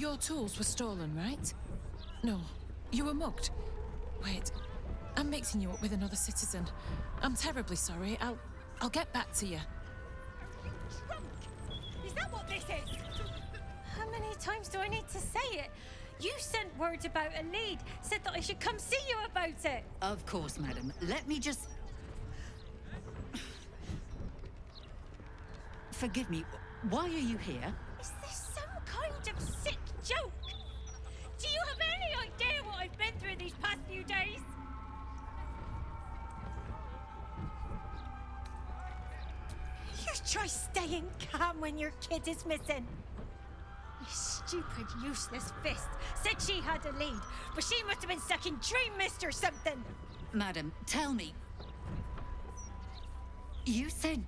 Your tools were stolen, right? No, you were mugged. Wait, I'm mixing you up with another citizen. I'm terribly sorry. I'll get back to you. Are you drunk? Is that what this is? How many times do I need to say it? You sent word about a lead, said that I should come see you about it. Of course, madam. Let me just... Forgive me, why are you here? Is this some kind of sick joke? Do you have any idea what I've been through these past few days? You try staying calm when your kid is missing. You stupid, useless fist said she had a lead, but she must have been stuck in Dream Mist or something. Madam, tell me. You said...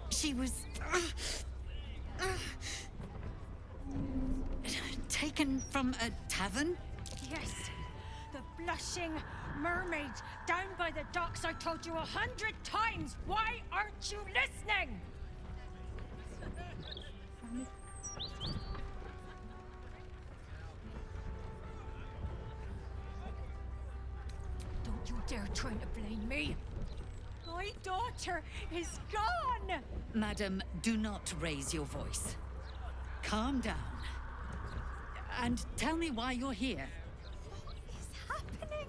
she was... taken from a tavern? Yes, the blushing mermaid down by the docks. I told you 100 times. Why aren't you listening? Don't you dare try to blame me. My daughter is gone. Madam, do not raise your voice. Calm down. And tell me why you're here. What is happening?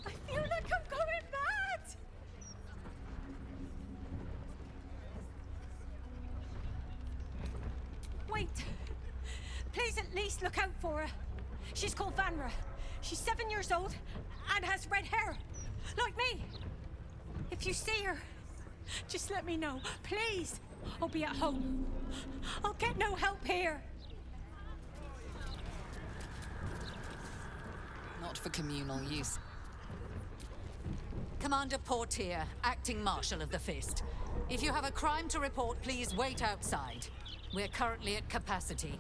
I feel like I'm going mad. Wait. Please at least look out for her. She's called Vanra. She's 7 years old and has red hair. Like me. If you see her, just let me know. Please. I'll be at home. I'll get no help here. Not for communal use. Commander Portier, acting Marshal of the Fist. If you have a crime to report, please wait outside. We're currently at capacity.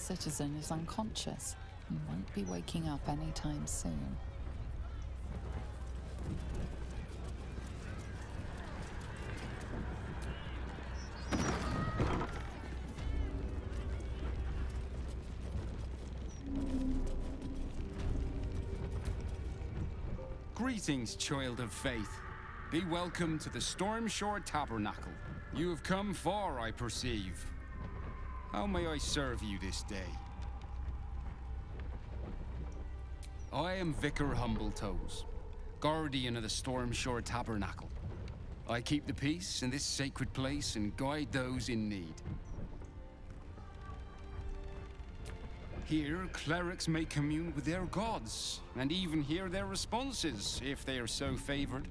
The citizen is unconscious and won't be waking up anytime soon. Greetings, child of faith. Be welcome to the Stormshore Tabernacle. You have come far, I perceive. How may I serve you this day? I am Vicar Humbletoes, guardian of the Stormshore Tabernacle. I keep the peace in this sacred place and guide those in need. Here, clerics may commune with their gods, and even hear their responses, if they are so favored.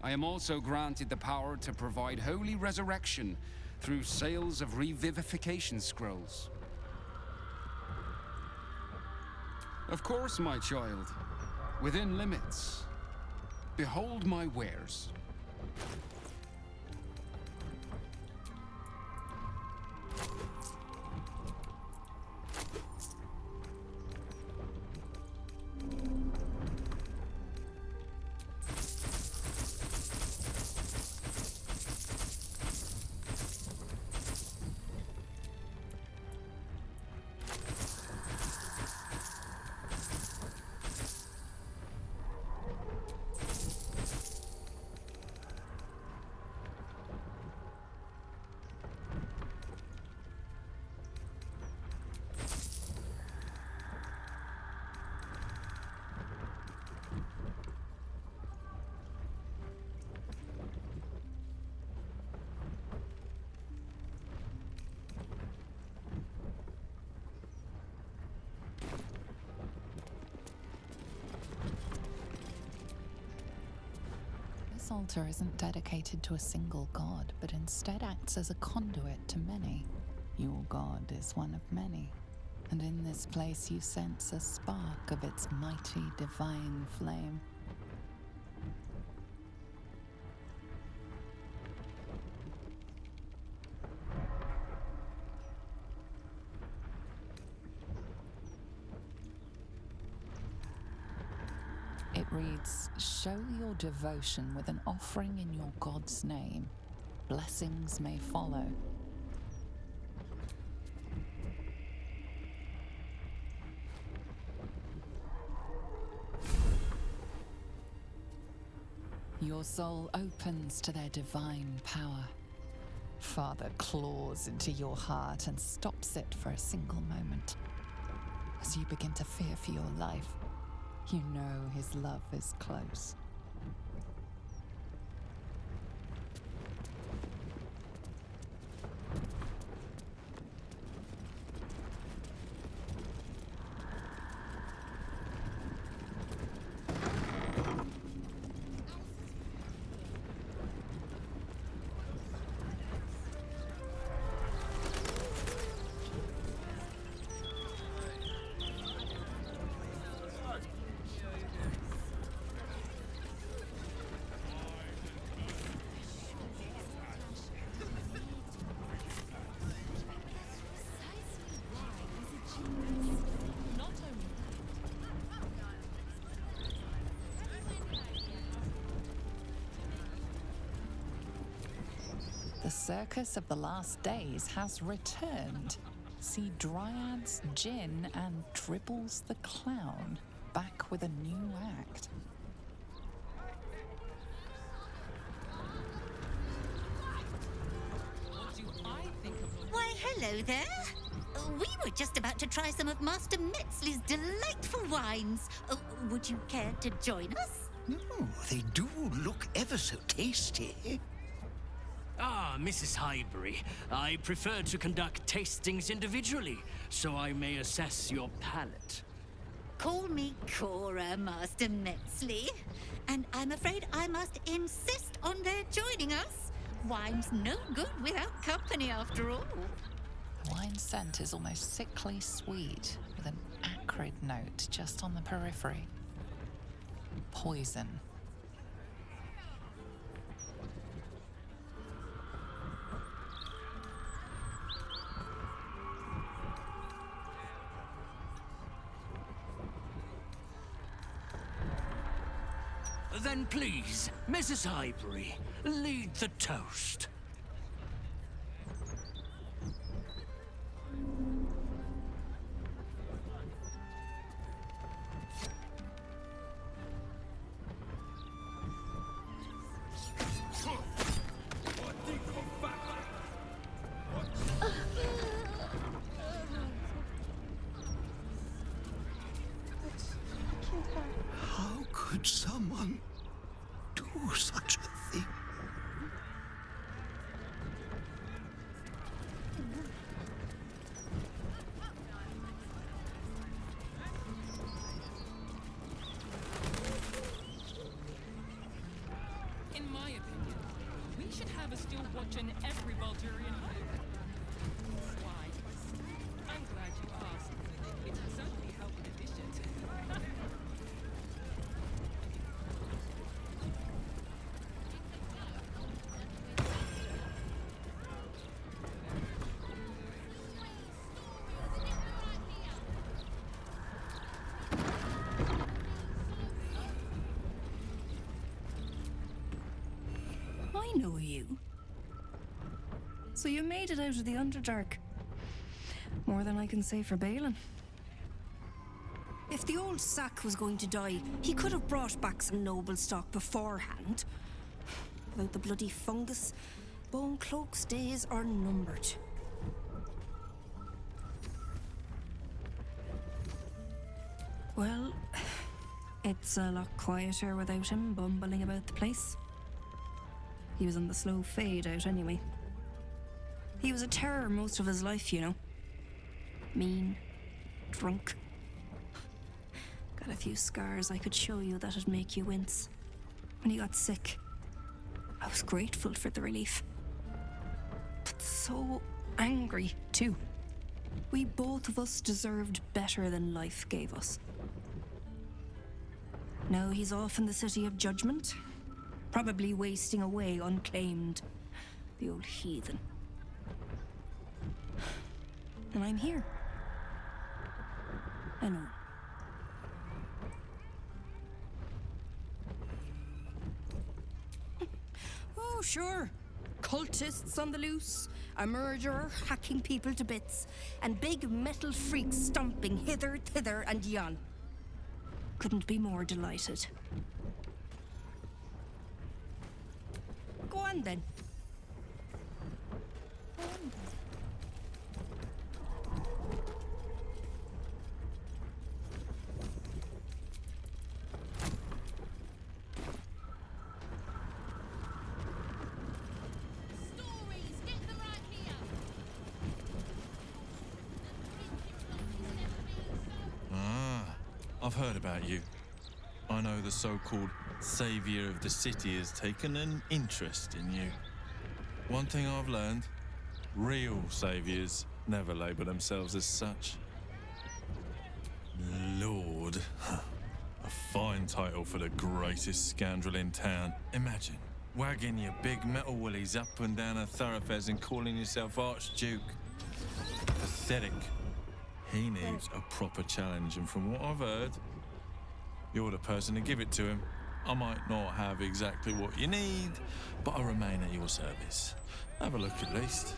I am also granted the power to provide holy resurrection through sales of revivification scrolls. Of course, my child, within limits. Behold my wares. This altar isn't dedicated to a single god, but instead acts as a conduit to many. Your god is one of many, and in this place you sense a spark of its mighty divine flame. It reads, "Show your devotion with an offering in your god's name. Blessings may follow." Your soul opens to their divine power. Father claws into your heart and stops it for a single moment. As you begin to fear for your life, you know his love is close. The circus of the last days has returned. See Dryads, Jinn, and Dribbles the Clown back with a new act. Why, hello there. We were just about to try some of Master Metzley's delightful wines. Would you care to join us? Oh, they do look ever so tasty. Ah, Mrs. Highbury, I prefer to conduct tastings individually, so I may assess your palate. Call me Cora, Master Metzley. And I'm afraid I must insist on their joining us. Wine's no good without company, after all. The wine scent is almost sickly sweet, with an acrid note just on the periphery. Poison. Then please, Mrs. Highbury, lead the toast. How could someone do such a thing? In my opinion, we should have a still watch in every Baldurian home. Why? I'm glad you asked. It will certainly help with efficiency. I know you. So you made it out of the Underdark. More than I can say for Balin. If the old sack was going to die, he could have brought back some noble stock beforehand. Without the bloody fungus, Bone Cloak's days are numbered. Well, it's a lot quieter without him bumbling about the place. He was on the slow fade out anyway. He was a terror most of his life, you know. Mean, drunk. Got a few scars I could show you that'd make you wince. When he got sick, I was grateful for the relief. But so angry, too. We both of us deserved better than life gave us. Now he's off in the City of Judgment, probably wasting away unclaimed. The old heathen. And I'm here. I know. Oh, sure. Cultists on the loose, a murderer hacking people to bits, and big metal freaks stomping hither, thither, and yon. Couldn't be more delighted. Go on then. I've heard about you. I know the so-called savior of the city has taken an interest in you. One thing I've learned, real saviors never label themselves as such. Lord. A fine title for the greatest scoundrel in town. Imagine wagging your big metal willies up and down a thoroughfares and calling yourself Archduke. Pathetic. He needs a proper challenge, and from what I've heard, you're the person to give it to him. I might not have exactly what you need, but I remain at your service. Have a look at least.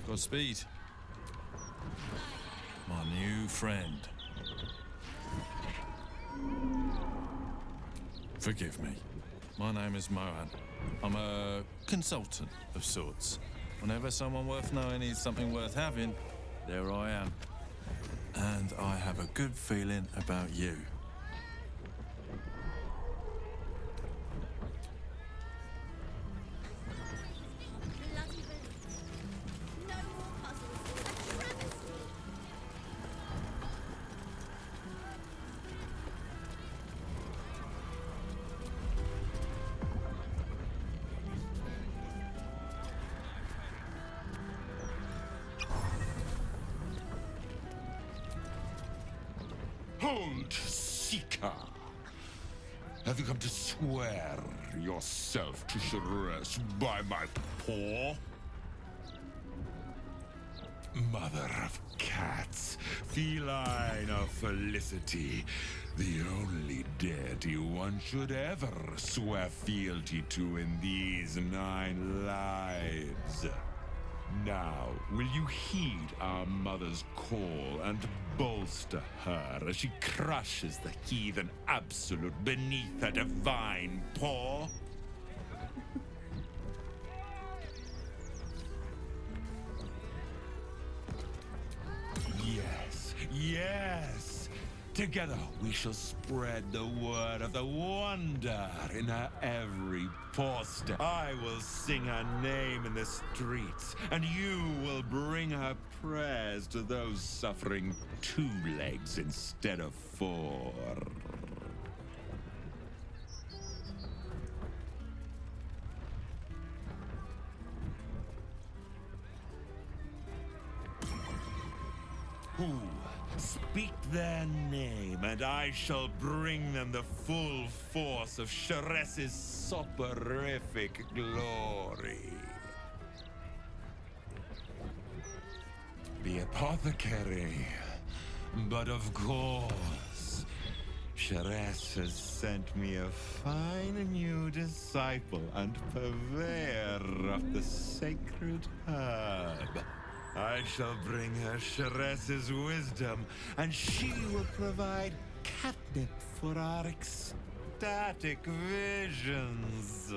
Godspeed. My new friend. Forgive me. My name is Mohan. I'm a consultant of sorts. Whenever someone worth knowing needs something worth having, there I am. And I have a good feeling about you. Hold, Seeker! Have you come to swear yourself to Sharess by my paw? Mother of cats, feline of felicity, the only deity one should ever swear fealty to in these 9 lives. Now, will you heed our mother's call and bolster her as she crushes the heathen absolute beneath her divine paw? Yes, yes! Together we shall spread the word of the wonder in her every poster. I will sing her name in the streets, and you will bring her prayers to those suffering 2 legs instead of 4. Who? Speak their name, and I shall bring them the full force of Sharess's soporific glory. The apothecary. But of course, Sharess has sent me a fine new disciple and purveyor of the sacred herb. I shall bring her Sharess's wisdom, and she will provide catnip for our ecstatic visions.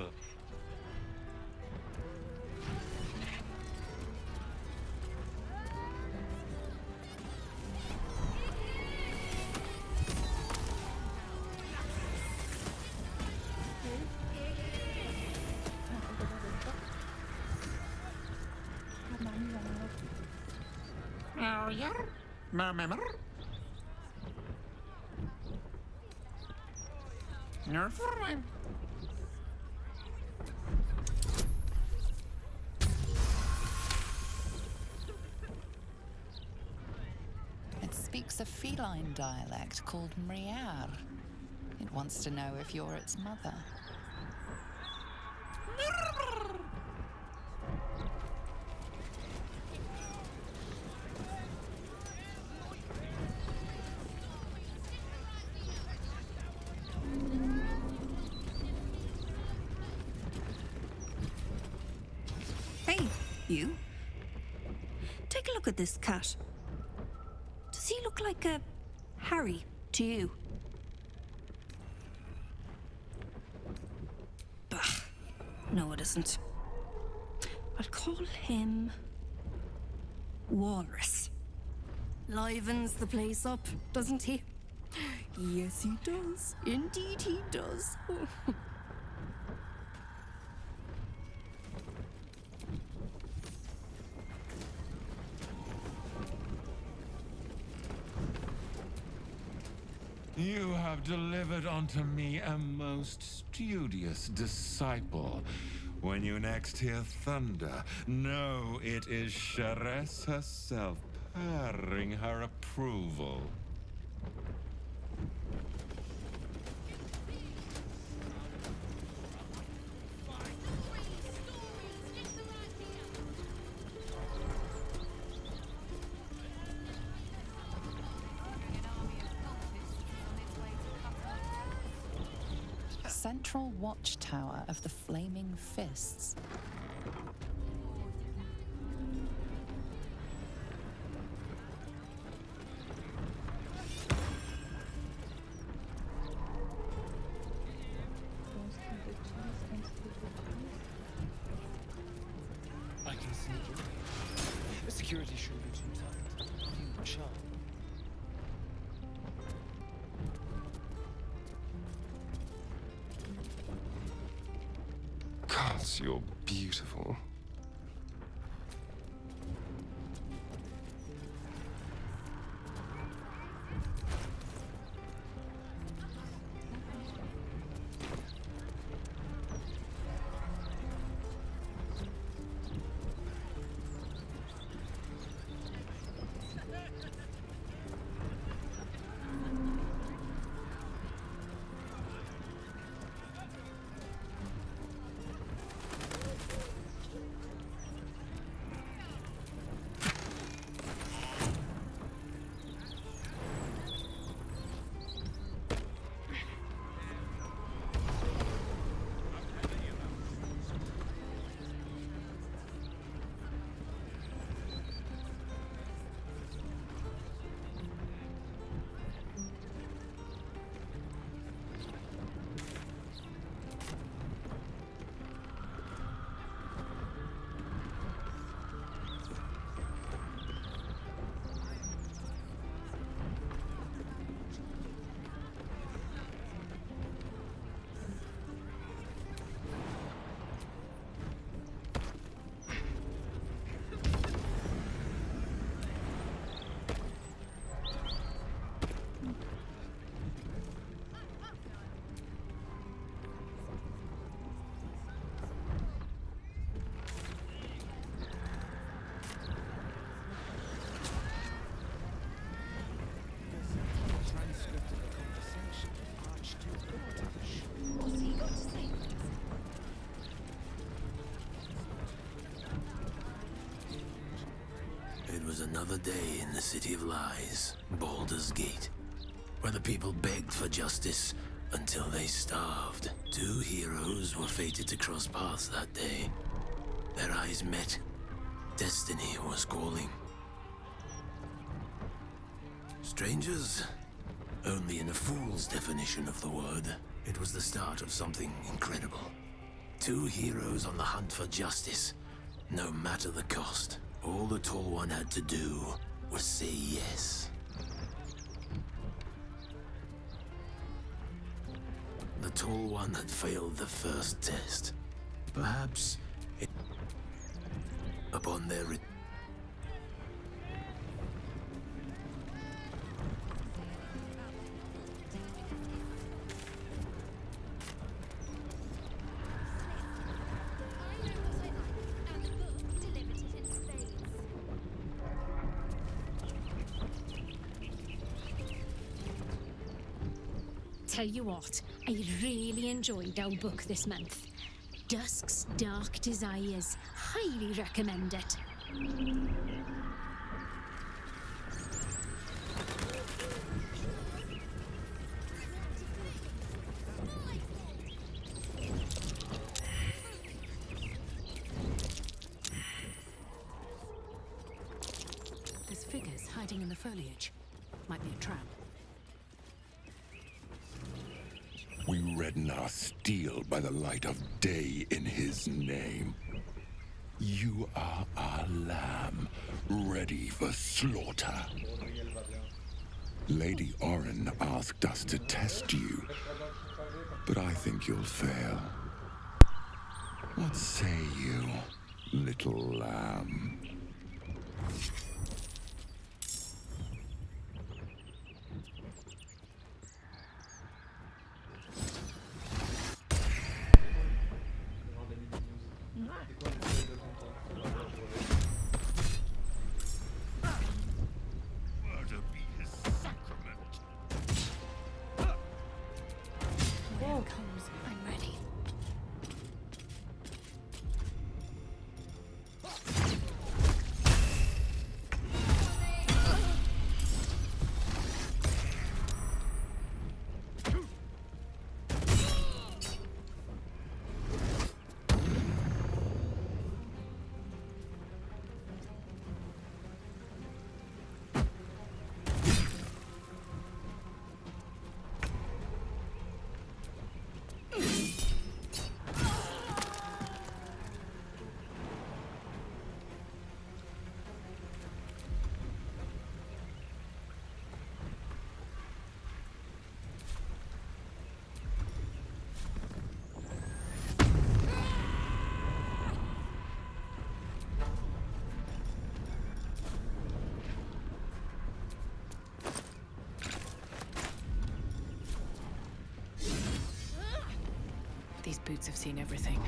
It speaks a feline dialect called Mriar. It wants to know if you're its mother. Hey, you. Take a look at this cat. Does he look like a Harry to you? Bah. No, it isn't. I'll call him Walrus. Livens the place up, doesn't he? Yes, he does. Indeed, he does. You have delivered unto me a most studious disciple. When you next hear thunder, know it is Sharess herself purring her approval. Central watchtower of the Flaming Fists. I can sneak in. The security shouldn't be too tight. You charm. Gods, you're beautiful. It was another day in the City of Lies, Baldur's Gate, where the people begged for justice until they starved. Two heroes were fated to cross paths that day. Their eyes met. Destiny was calling. Strangers? Only in a fool's definition of the word. It was the start of something incredible. Two heroes on the hunt for justice, no matter the cost. All the Tall One had to do was say yes. The Tall One had failed the first test. Perhaps upon their tell you what, I really enjoyed our book this month. Dusk's Dark Desires. Highly recommend it. There's figures hiding in the foliage. Might be a trap. We redden our steel by the light of day in his name. You are our lamb, ready for slaughter. Lady Orin asked us to test you, but I think you'll fail. What say you, little lamb? I'm ready. These boots have seen everything.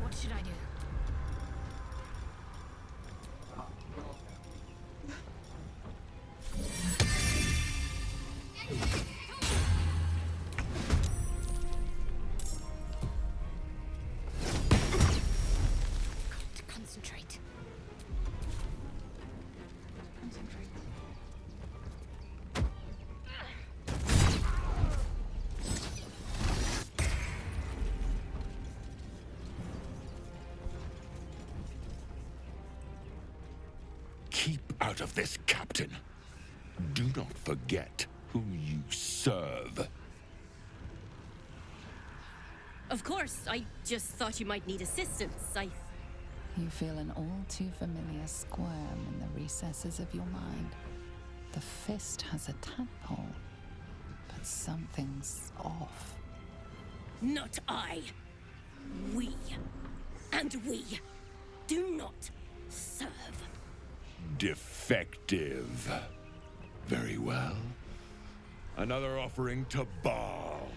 What should I do? Got to concentrate. Keep out of this, Captain. Do not forget who you serve. Of course, I just thought you might need assistance. You feel an all too familiar squirm in the recesses of your mind. The fist has a tadpole, but something's off. Not I. We. And we do not serve. Defective. Very well. Another offering to Baal.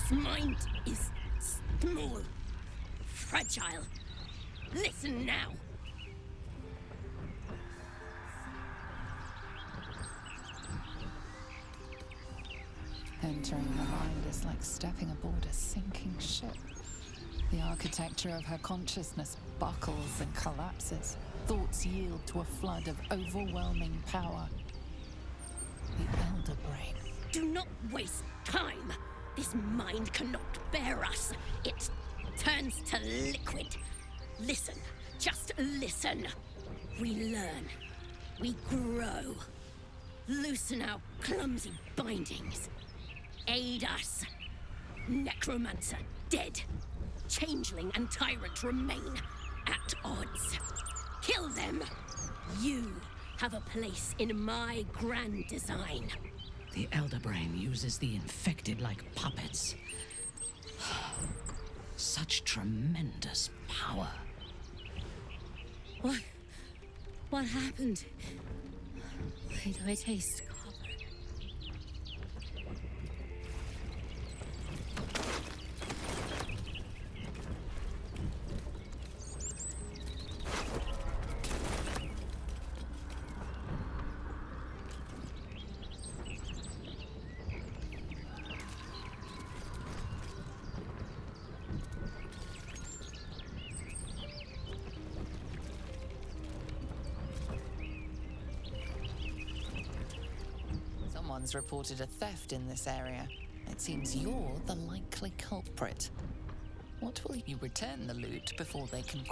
This mind is small, fragile. Listen now. Entering her mind is like stepping aboard a sinking ship. The architecture of her consciousness buckles and collapses. Thoughts yield to a flood of overwhelming power. The Elder Brain. Do not waste time. This mind cannot bear us. It turns to liquid. Listen, just listen. We learn. We grow. Loosen our clumsy bindings. Aid us. Necromancer dead. Changeling and tyrant remain at odds. Kill them. You have a place in my grand design. The Elder Brain uses the infected like puppets. Such tremendous power. What happened? Why do I taste copper? Someone's reported a theft in this area. It seems you're the likely culprit. What will you return the loot before they can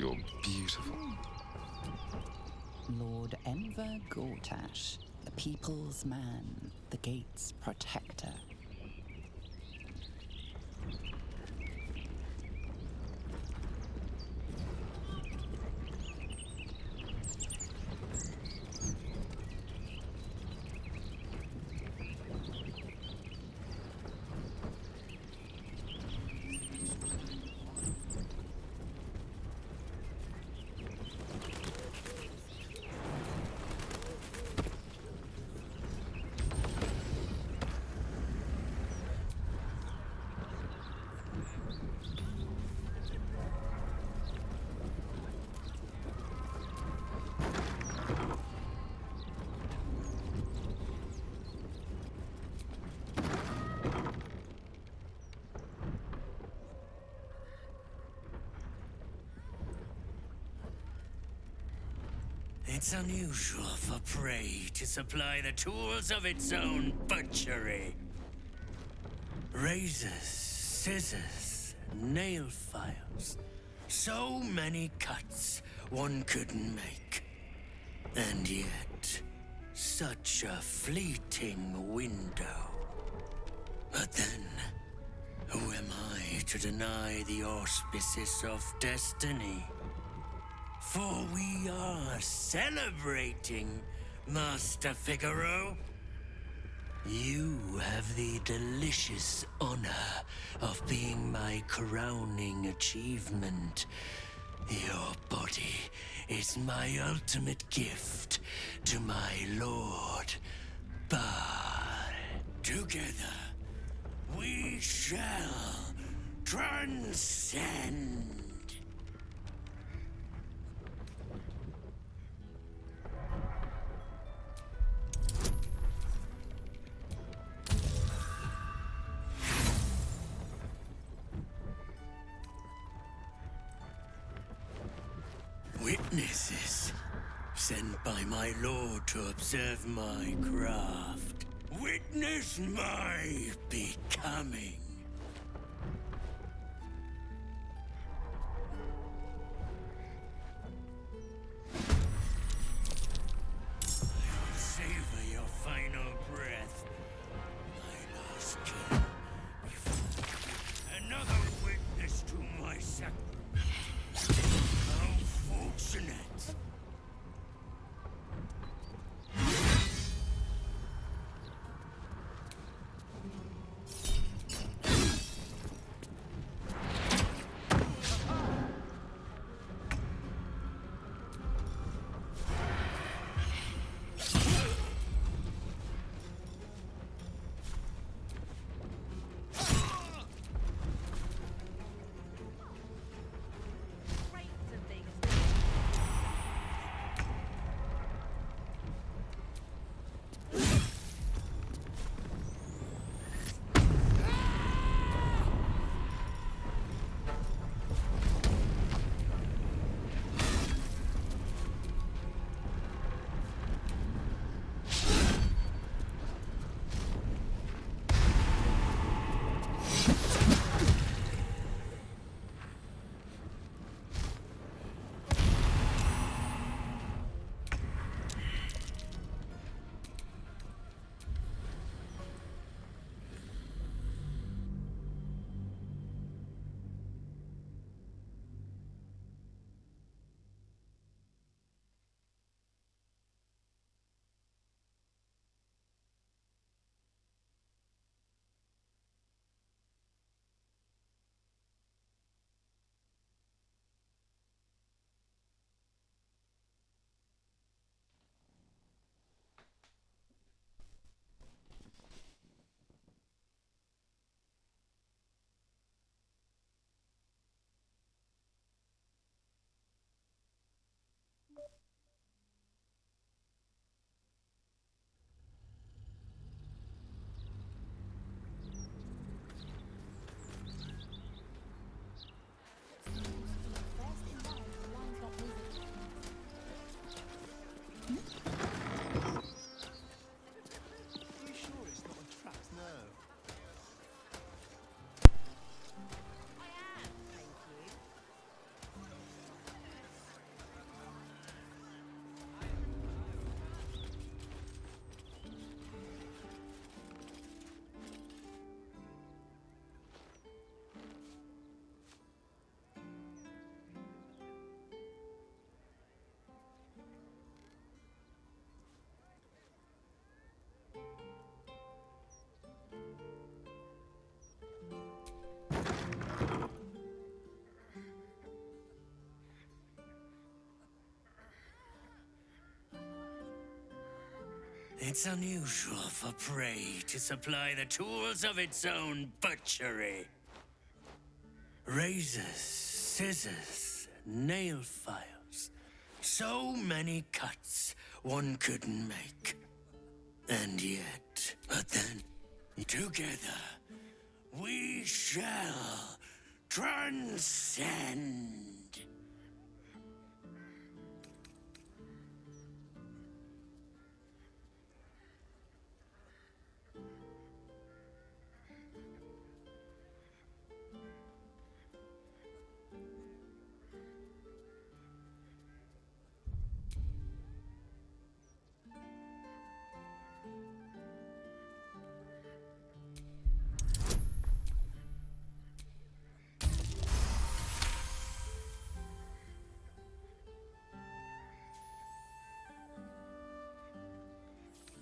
You're beautiful. Lord Enver Gortash, the people's man, the gate's protector. It's unusual for prey to supply the tools of its own butchery. Razors, scissors, nail files. So many cuts one couldn't make. And yet, such a fleeting window. But then, who am I to deny the auspices of destiny? For we are celebrating, Master Figaro. You have the delicious honor of being my crowning achievement. Your body is my ultimate gift to my lord, Baal. Together, We shall transcend. Witnesses sent by my lord to observe my craft. Witness my becoming. Savor your final breath. My last kill. Another witness to my sacrament. How fortunate. It's unusual for prey to supply the tools of its own butchery. Razors, scissors, nail files. So many cuts one couldn't make. And yet, but then, together, we shall transcend.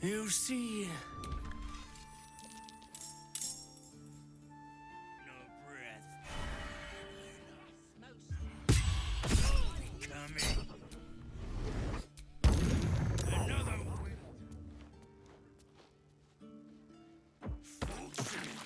You see, no breath. Coming. Another one. Fortunate.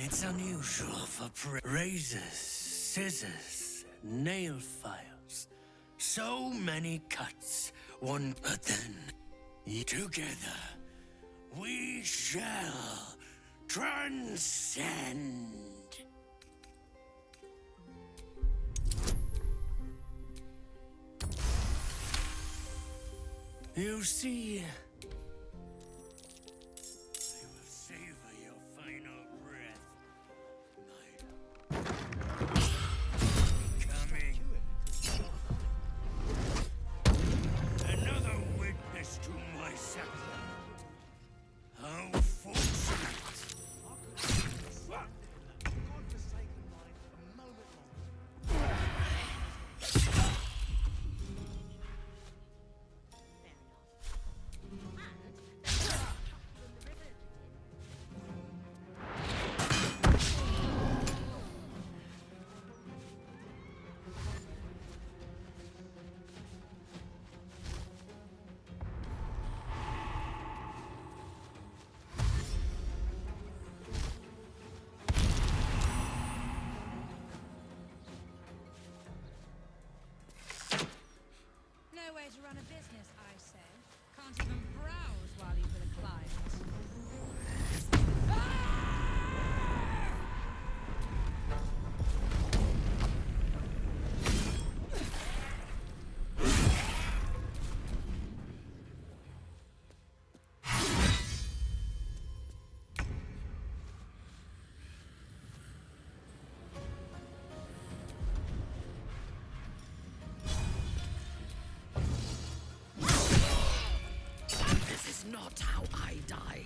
It's unusual for razors, scissors, nail files. So many cuts, one, but then, together, we shall transcend. You see, I will savor your final breath. Coming. Another witness to my sacrament. How fortunate. No way to run a business, I say. Can't even browse while he's with a client. This is not how I die.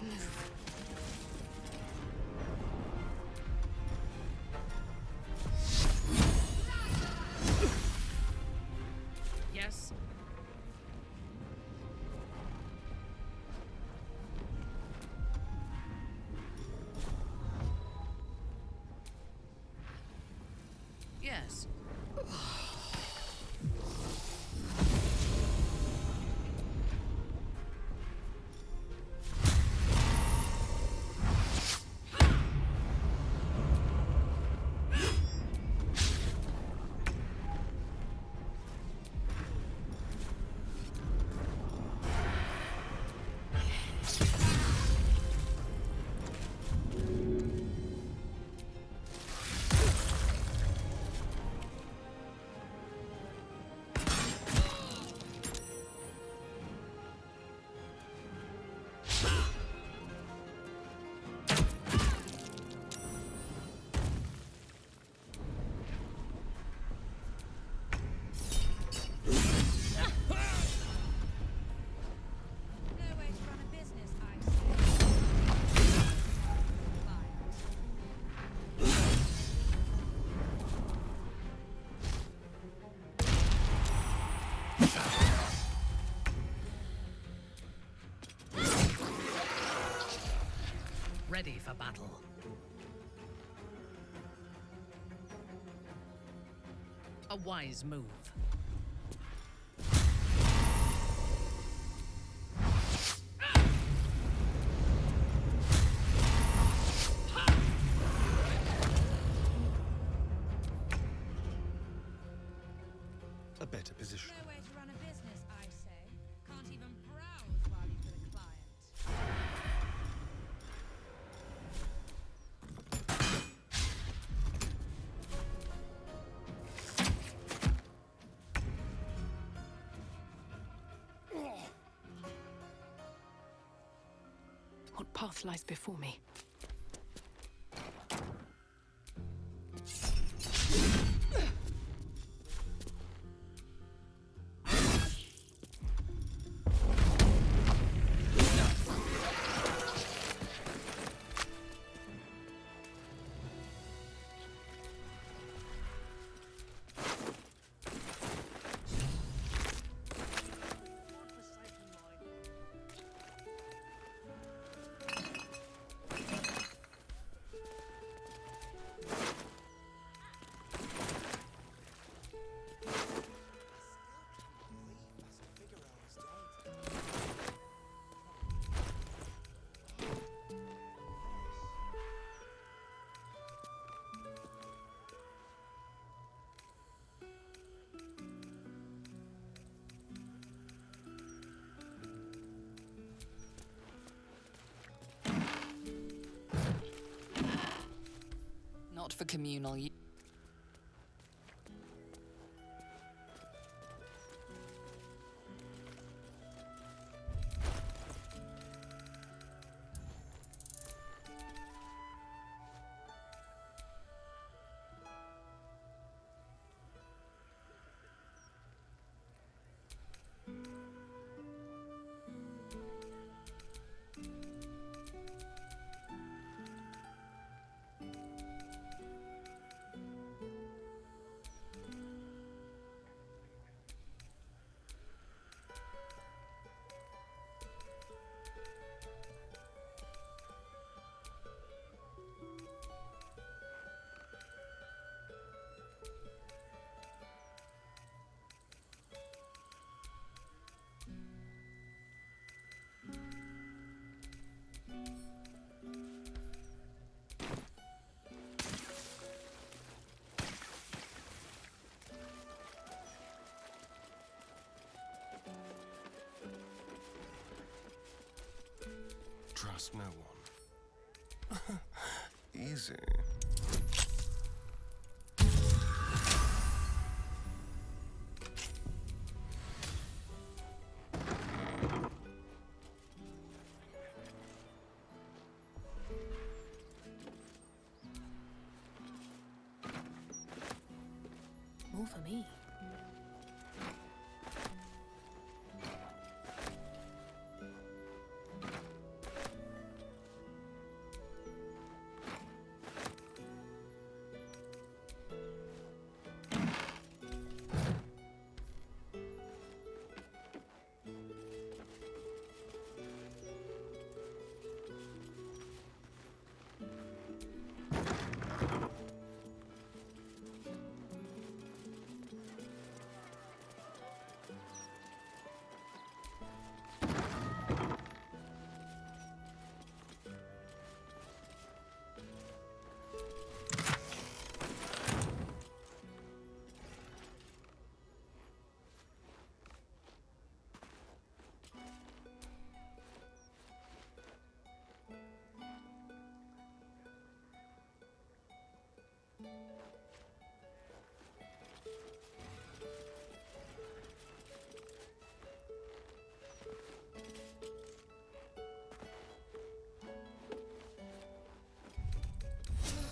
to move. Yes? Yes. Ready for battle. A wise move. A better position. No way to run a business, I say. Can't even browse while you've got a client. What path lies before me? Not for communal use. Trust no one. Easy. More for me.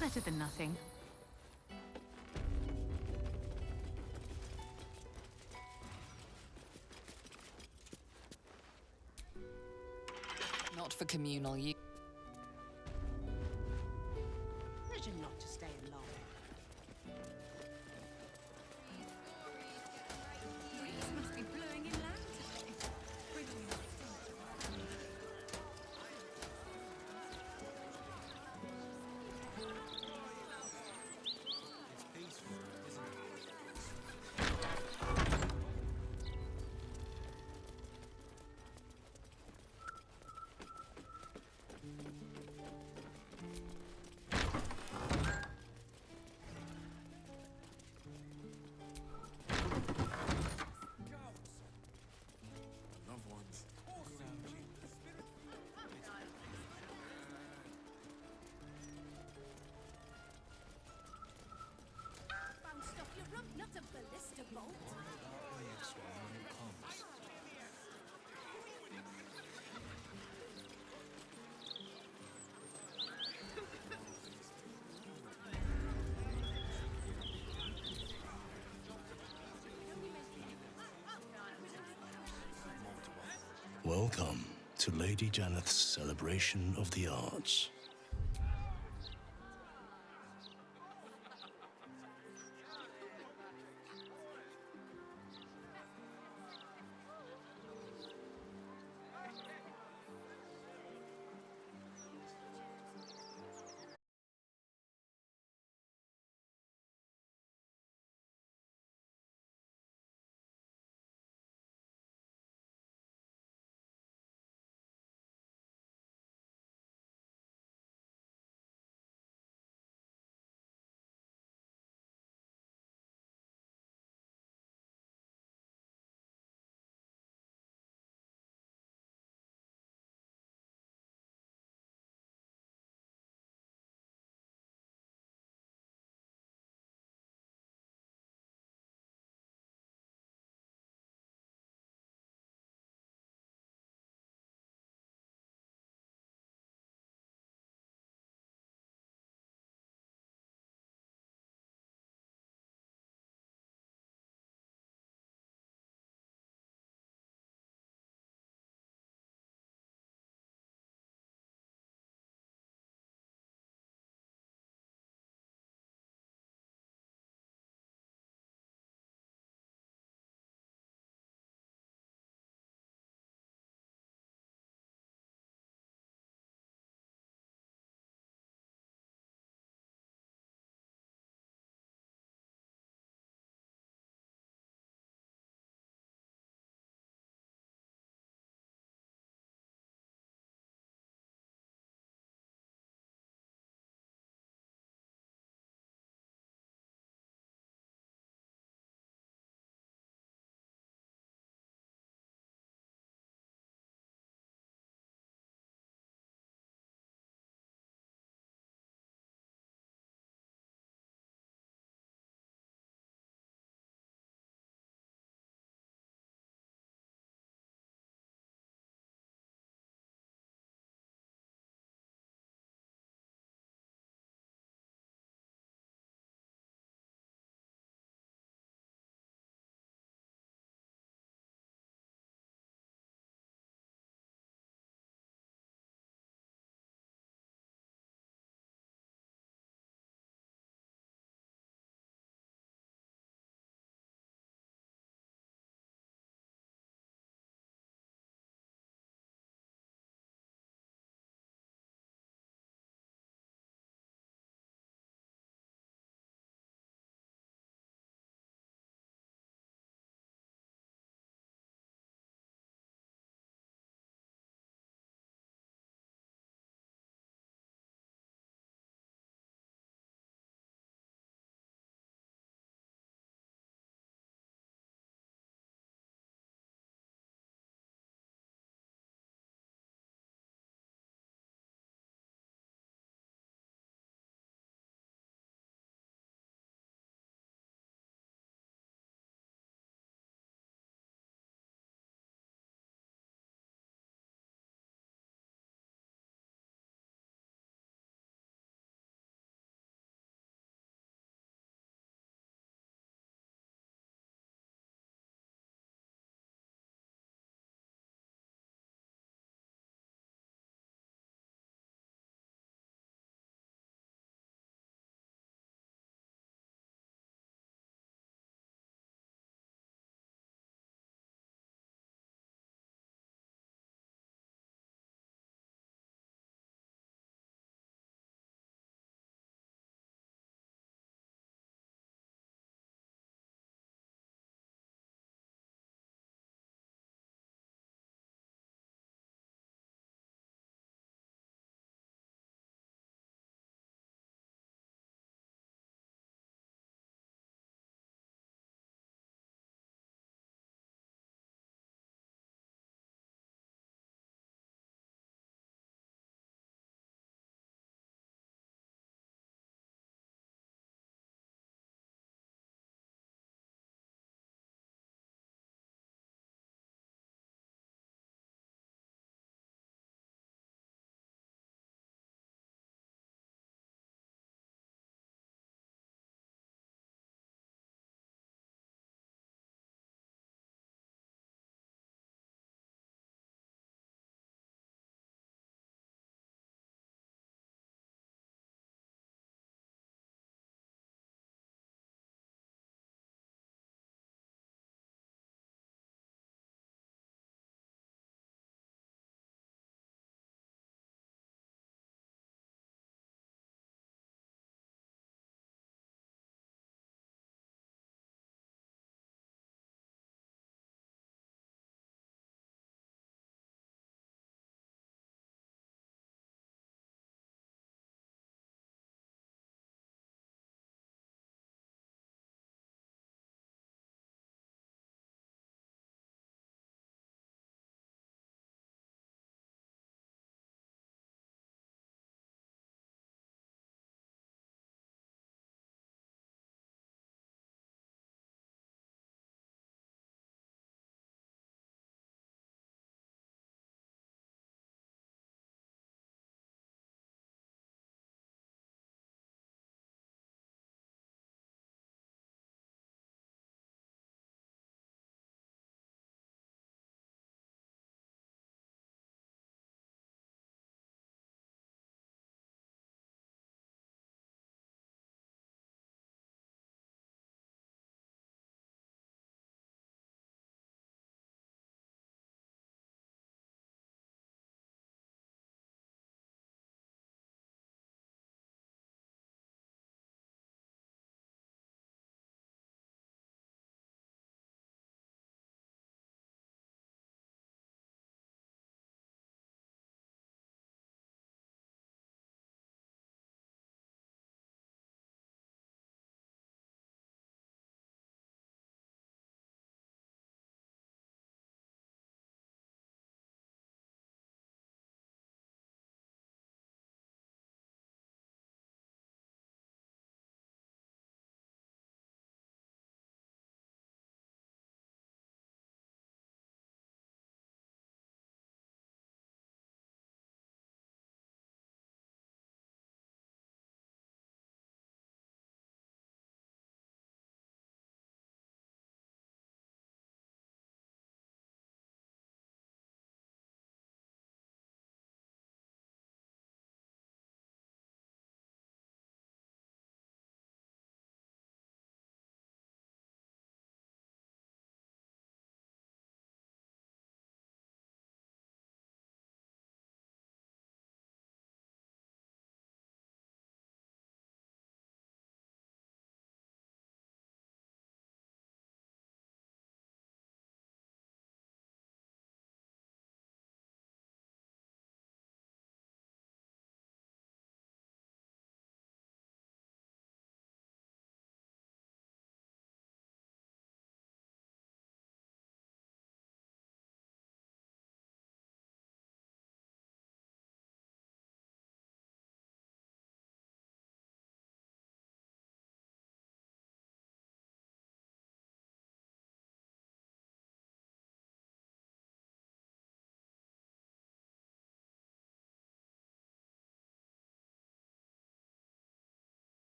Better than nothing. Not for communal use. Pleasure not to stay long. Breeze must be blowing inland today. Bringing the found stuff you rub, not a ballista bolt. Welcome to Lady Janeth's celebration of the arts.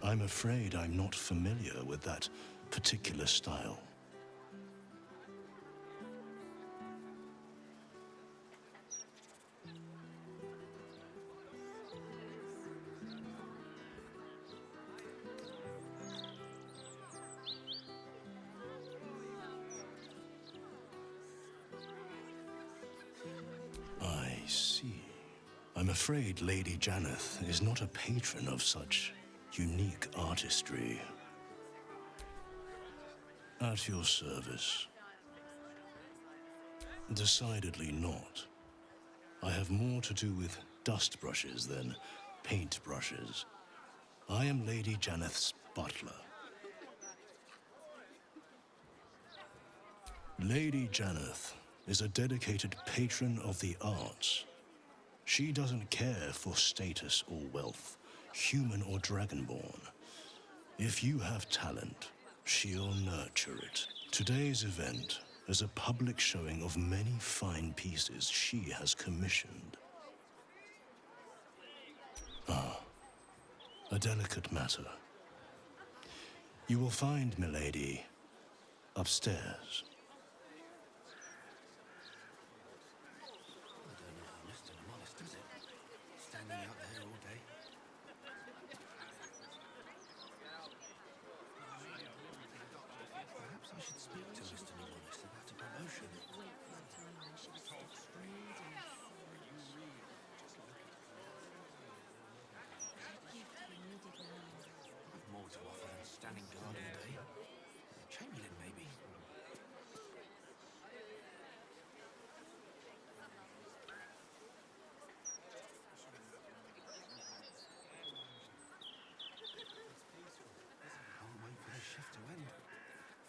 I'm afraid I'm not familiar with that particular style. I see. I'm afraid Lady Janeth is not a patron of such unique artistry. At your service. Decidedly not. I have more to do with dust brushes than paint brushes. I am Lady Janeth's butler. Lady Janeth is a dedicated patron of the arts. She doesn't care for status or wealth, human or dragonborn. If you have talent, she'll nurture it. Today's event is a public showing of many fine pieces she has commissioned. Ah, a delicate matter. You will find Milady upstairs.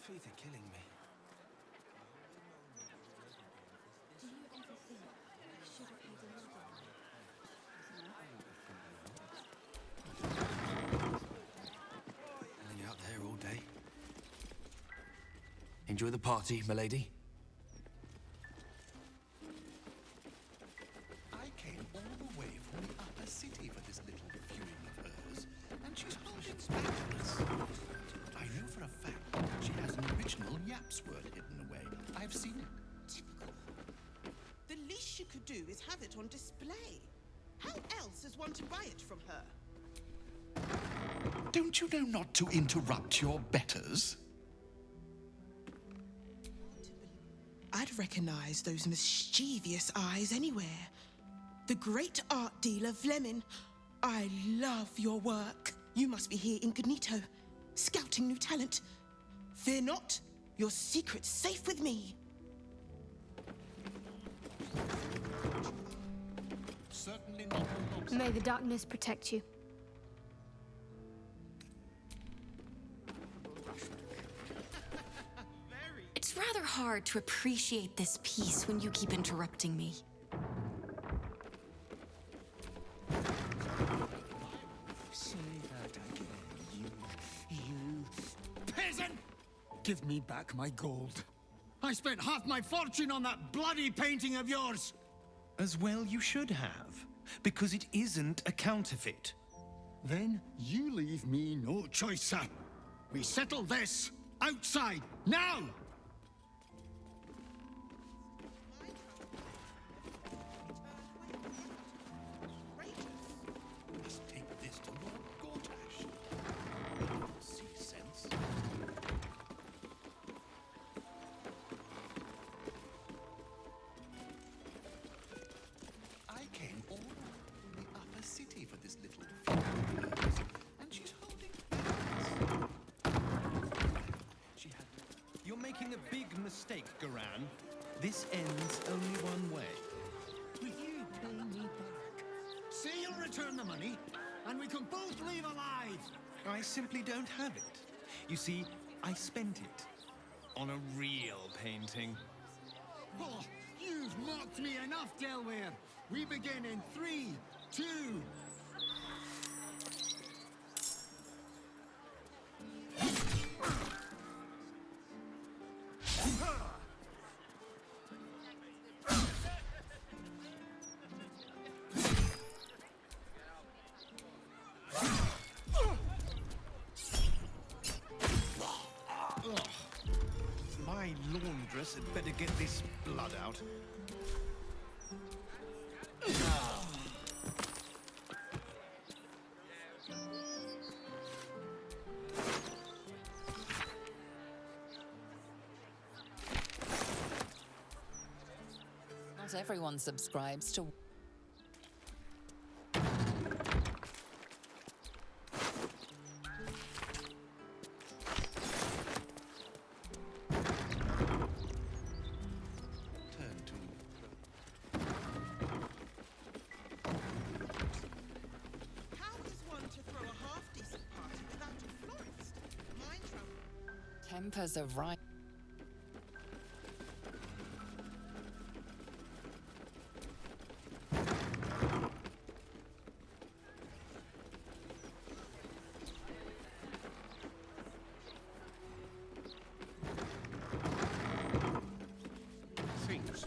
Feet are killing me. Do you ever think I should have paid another? Hanging out there all day. Enjoy the party, milady. I came all the way from the upper city for this little viewing of hers, and she's holding spectacles. I know for a fact that she has an original Yaps word hidden away. I've seen it. Typical. The least she could do is have it on display. How else is one to buy it from her? Don't you know not to interrupt your betters? I'd recognize those mischievous eyes anywhere. The great art dealer Vlemin. I love your work. You must be here incognito, scouting new talent. Fear not, your secret's safe with me. Certainly not. May the darkness protect you. It's rather hard to appreciate this piece when you keep interrupting me. Say that again, you peasant! Give me back my gold. I spent half my fortune on that bloody painting of yours! As well you should have, because it isn't a counterfeit. Then you leave me no choice, sir. We settle this outside, now! Must take this to Lord Gortash. See sense? I came all from the upper city for this little viewing of hers, and she's holding She had... You're making a big mistake, Garan. This ends only one way. Will you pay me back? Say you'll return the money, and we can both leave alive! I simply don't have it. You see, I spent it on a real painting. Oh, you've mocked me enough, Delaware. We begin in 3, 2... My laundress had better get this blood out. Not everyone subscribes to... How is one to throw a half-decent party without a florist? Mind trouble. Tempers are right. Things.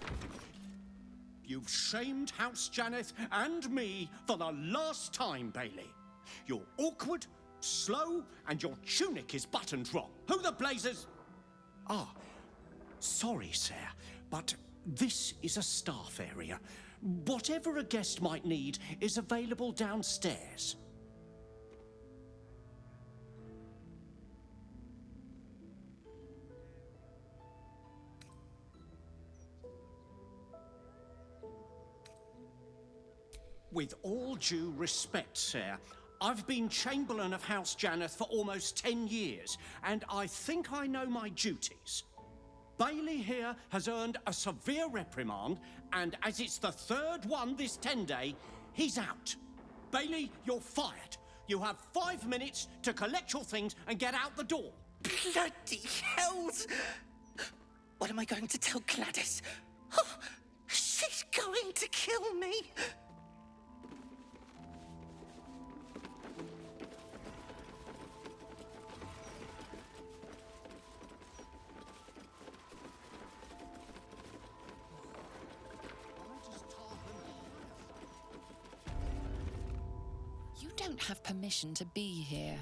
You've shamed House Janeth and me for the last time, Bailey. You're awkward, slow, and your tunic is buttoned wrong. Who the blazers? Ah, sorry, sir, but this is a staff area. Whatever a guest might need is available downstairs. With all due respect, sir, I've been Chamberlain of House Janeth for almost 10 years, and I think I know my duties. Bailey here has earned a severe reprimand, and as it's the third one this 10-day, he's out. Bailey, you're fired. You have 5 minutes to collect your things and get out the door. Bloody hells! What am I going to tell Gladys? Oh, she's going to kill me! You don't have permission to be here.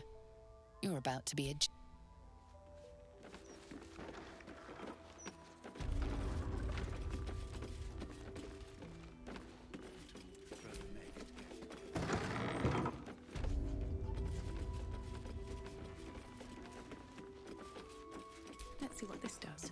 You're about to be a... Let's see what this does.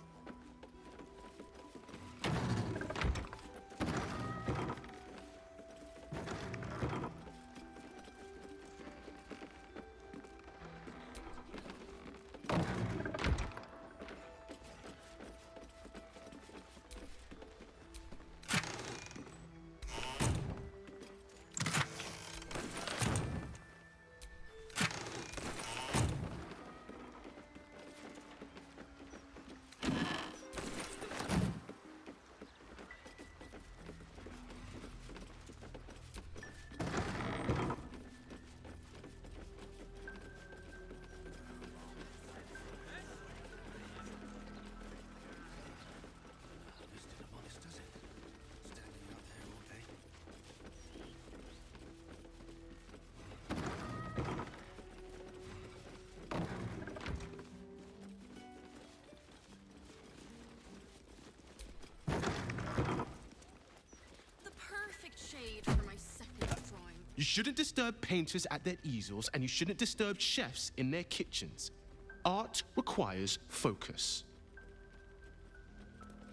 Shade for my second drawing. You shouldn't disturb painters at their easels, and you shouldn't disturb chefs in their kitchens. Art requires focus.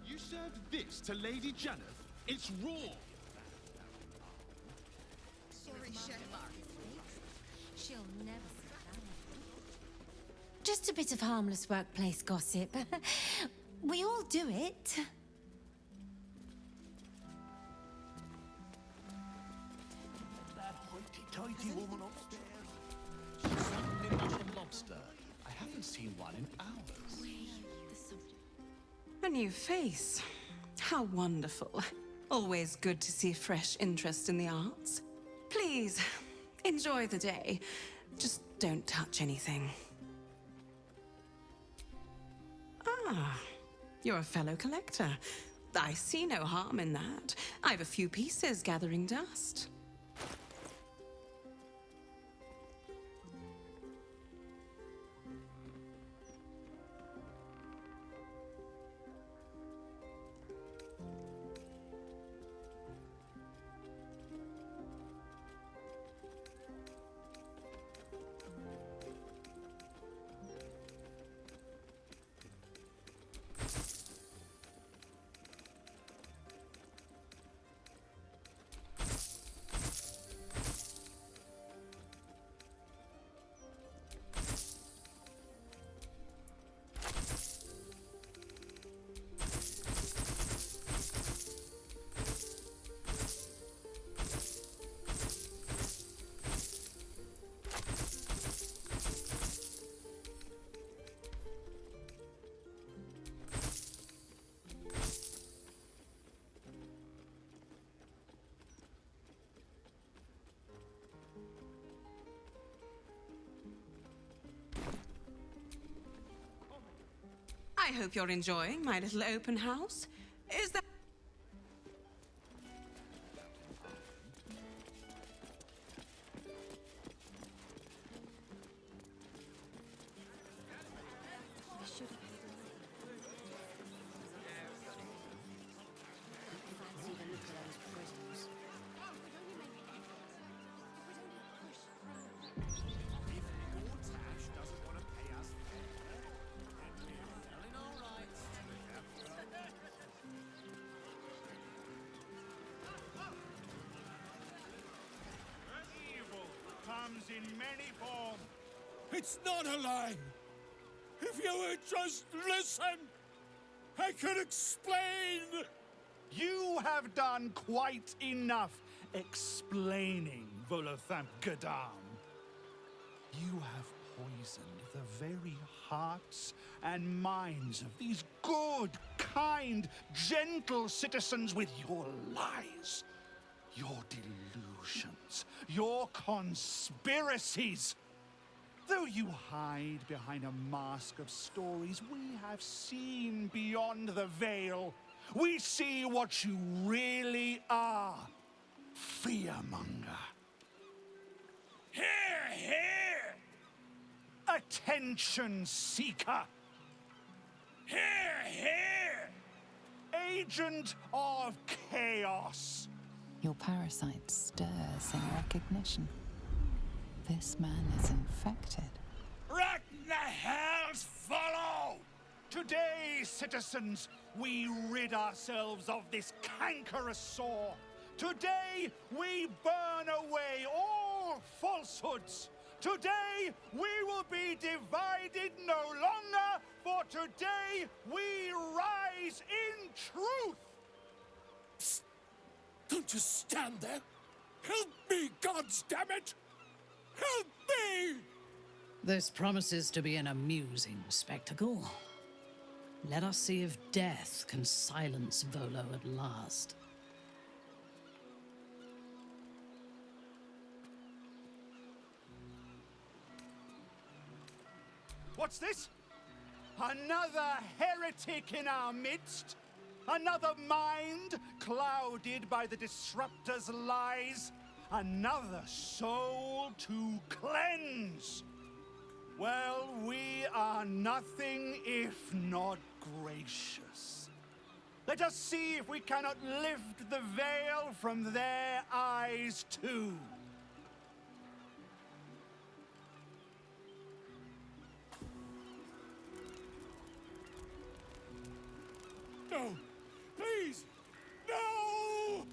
You served this to Lady Janeth? It's raw! Sorry, Chef. She'll never sit down. Just a bit of harmless workplace gossip. We all do it. Tidy woman upstairs. She's certainly not a lobster. I haven't seen one in hours. A new face. How wonderful. Always good to see fresh interest in the arts. Please, enjoy the day. Just don't touch anything. Ah, you're a fellow collector. I see no harm in that. I've a few pieces gathering dust. I hope you're enjoying my little open house. Is that... We should have made fancy the look of those prisoners. Evil comes in many forms. It's not a lie. If you would just listen, I could explain. You have done quite enough explaining, Volothamp Gadam. You have poisoned the very hearts and minds of these good, kind, gentle citizens with your lies, your delusions, your conspiracies. Though you hide behind a mask of stories, we have seen beyond the veil. We see what you really are. Fearmonger. Here, here! Attention seeker. Here, here! Agent of chaos. Your parasite stirs in recognition. This man is infected. Right in the hell's Volo! Today, citizens, we rid ourselves of this cankerous sore. Today, we burn away all falsehoods. Today, we will be divided no longer, for today, we rise in truth. Psst. Don't just stand there. Help me, goddammit! Help me! This promises to be an amusing spectacle. Let us see if death can silence Volo at last. What's this? Another heretic in our midst? Another mind clouded by the Disruptor's lies? Another soul to cleanse? Well, we are nothing if not gracious. Let us see if we cannot lift the veil from their eyes too. No! Please! No!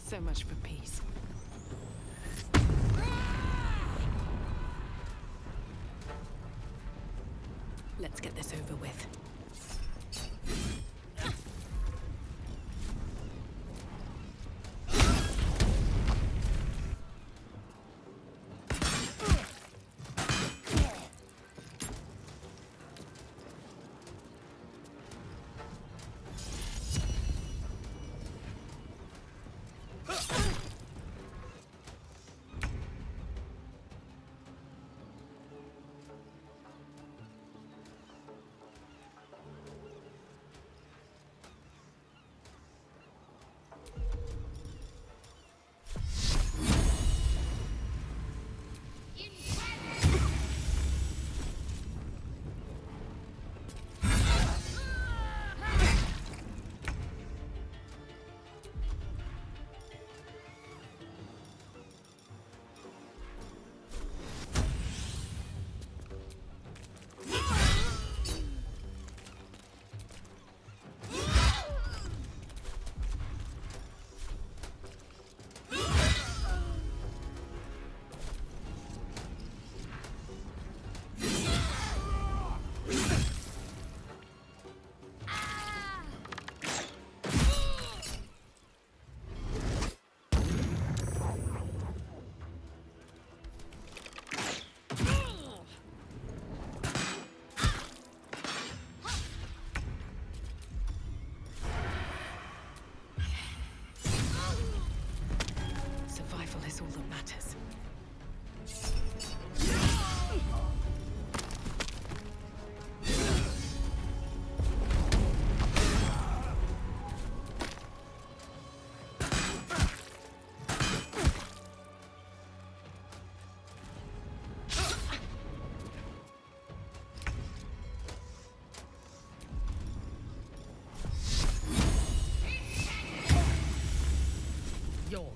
So much for peace. Let's get this over with.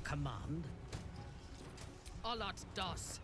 command. Alat das.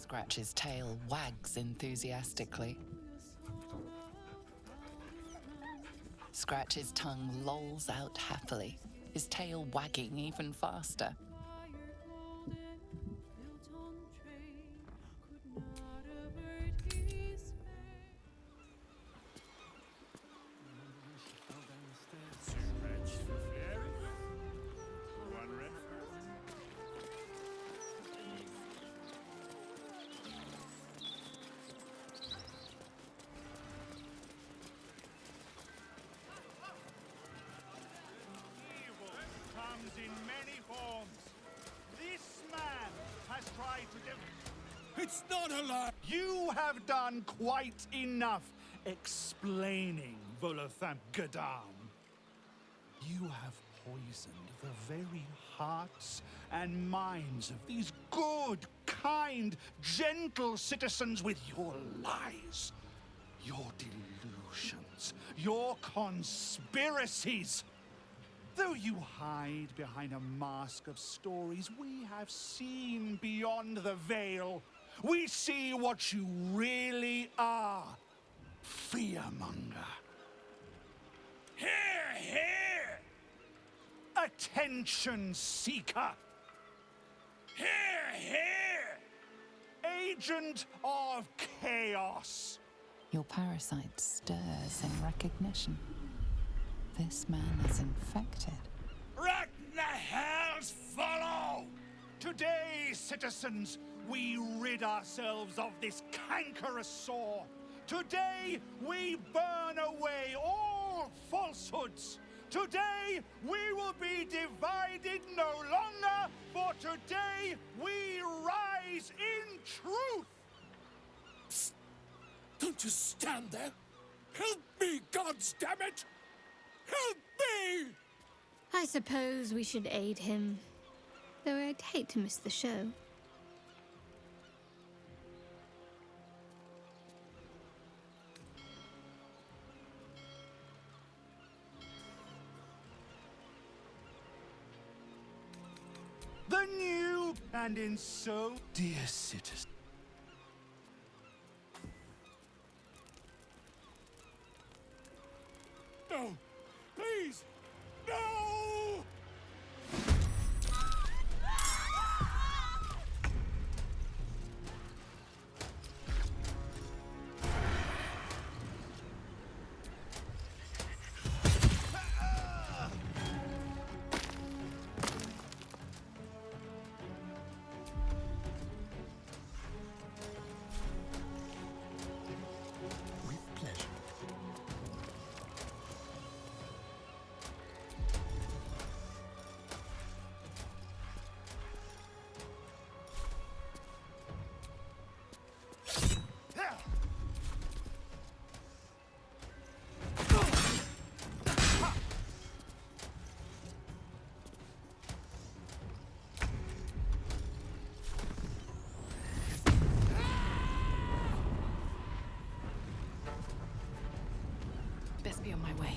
Scratch's tail wags enthusiastically. Scratch's tongue lolls out happily, his tail wagging even faster. Comes in many forms. This man has tried to It's not a lie! You have done quite enough explaining, Volothamp Gadam. You have poisoned the very hearts and minds of these good, kind, gentle citizens with your lies, your delusions, your conspiracies. Though you hide behind a mask of stories, we have seen beyond the veil. We see what you really are. Fearmonger. Here, here! Attention seeker. Here, here! Agent of chaos. Your parasite stirs in recognition. This man is infected. Ragnahel's Volo! Today, citizens, we rid ourselves of this cankerous sore. Today, we burn away all falsehoods. Today, we will be divided no longer, for today, we rise in truth. Psst. Don't just stand there. Help me, goddammit! Help me! I suppose we should aid him, though I'd hate to miss the show. The new and in so dear citizen. No! Please! No! be on my way.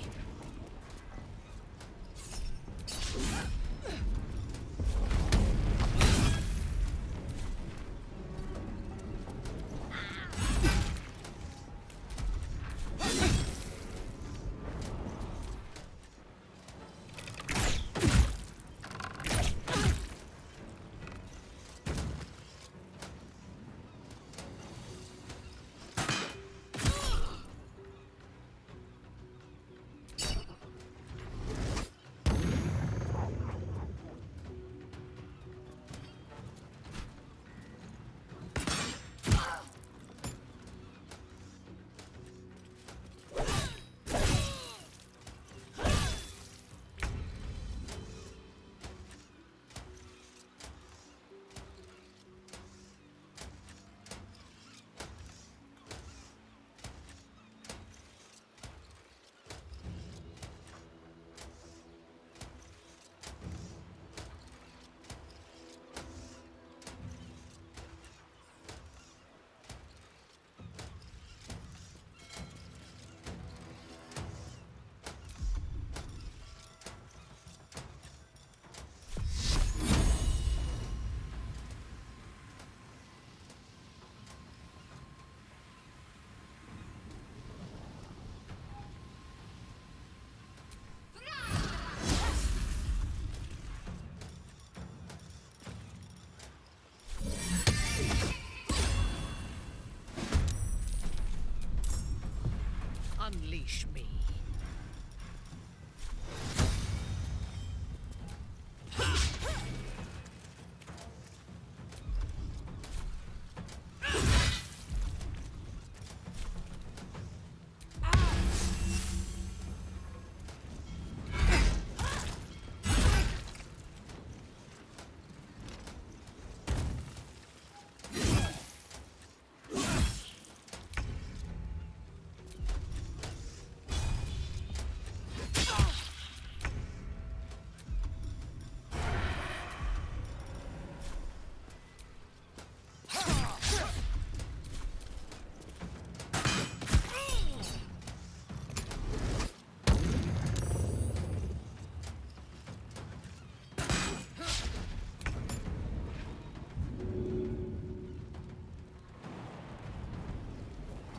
Unleash me.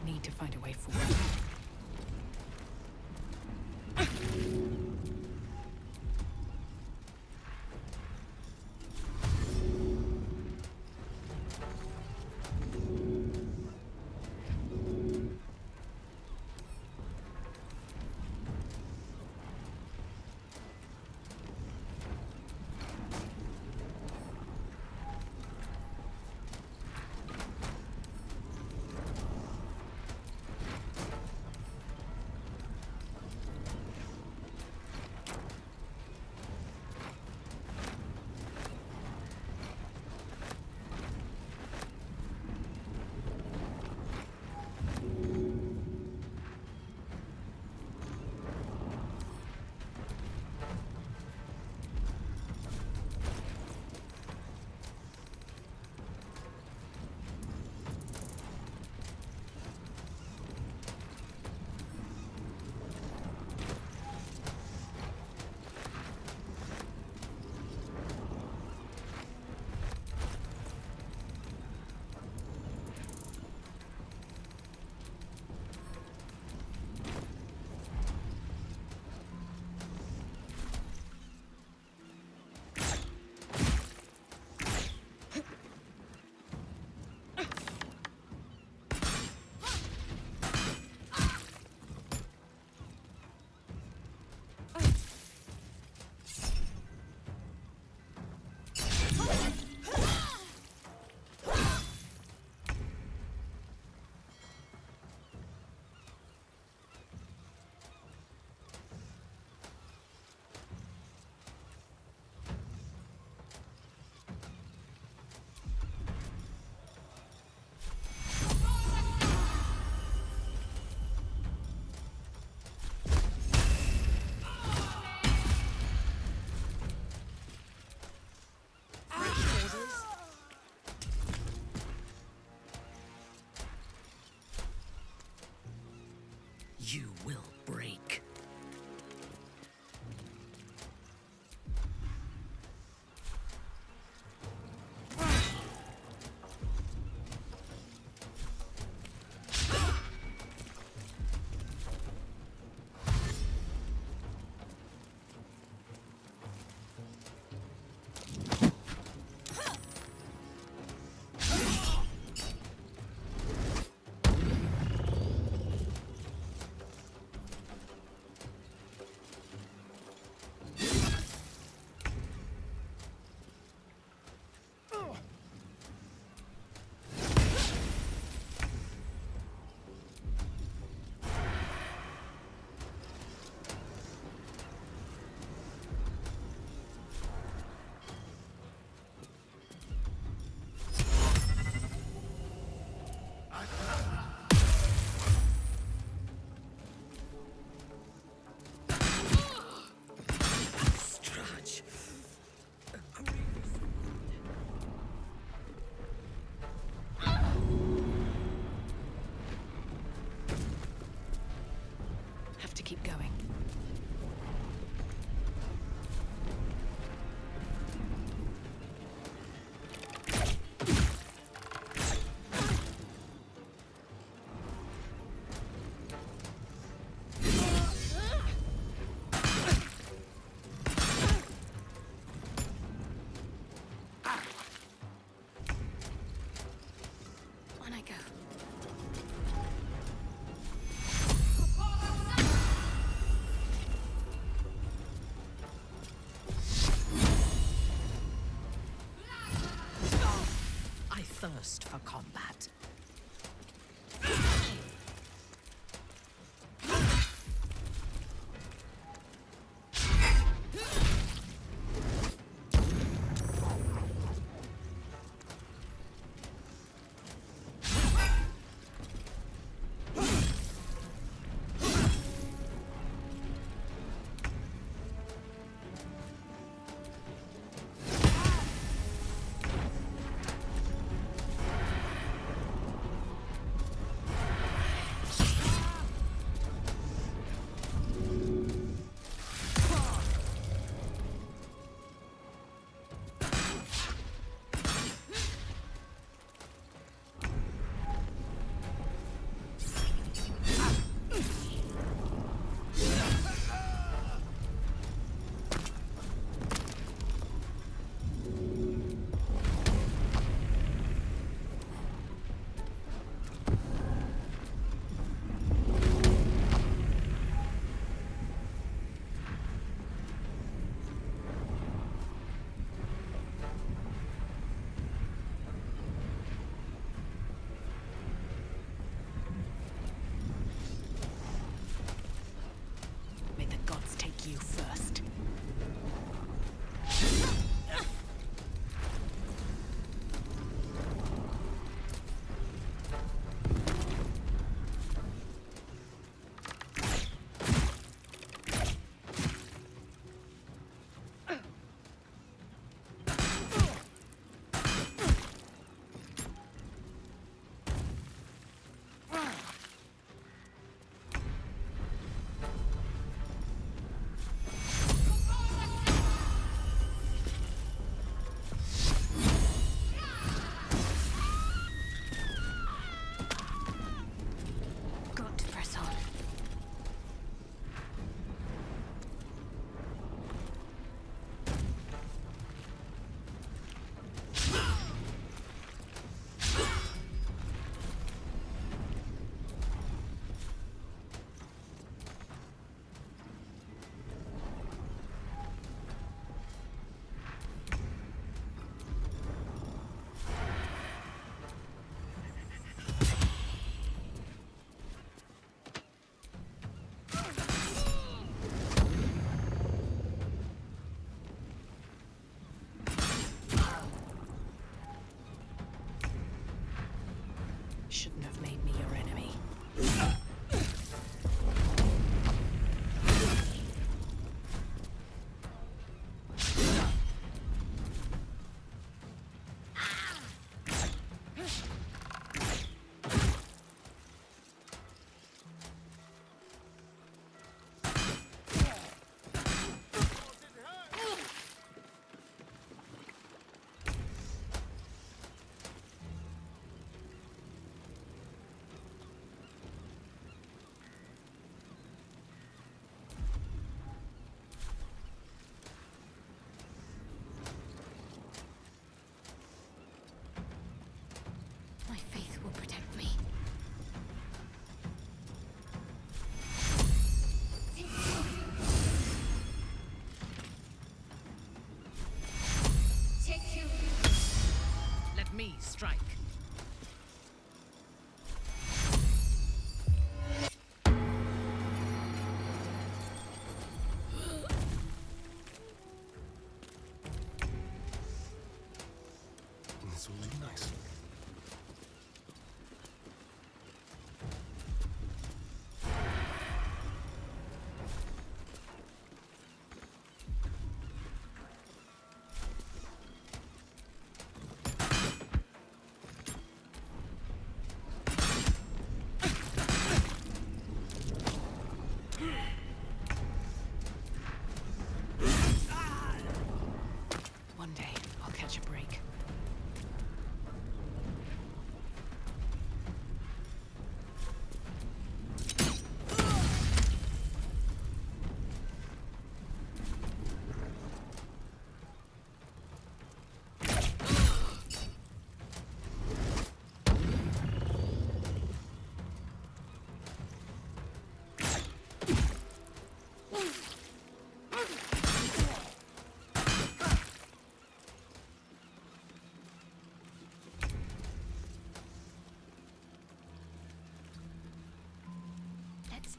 Need to find a way forward. keep going. On I go. I thirst for combat.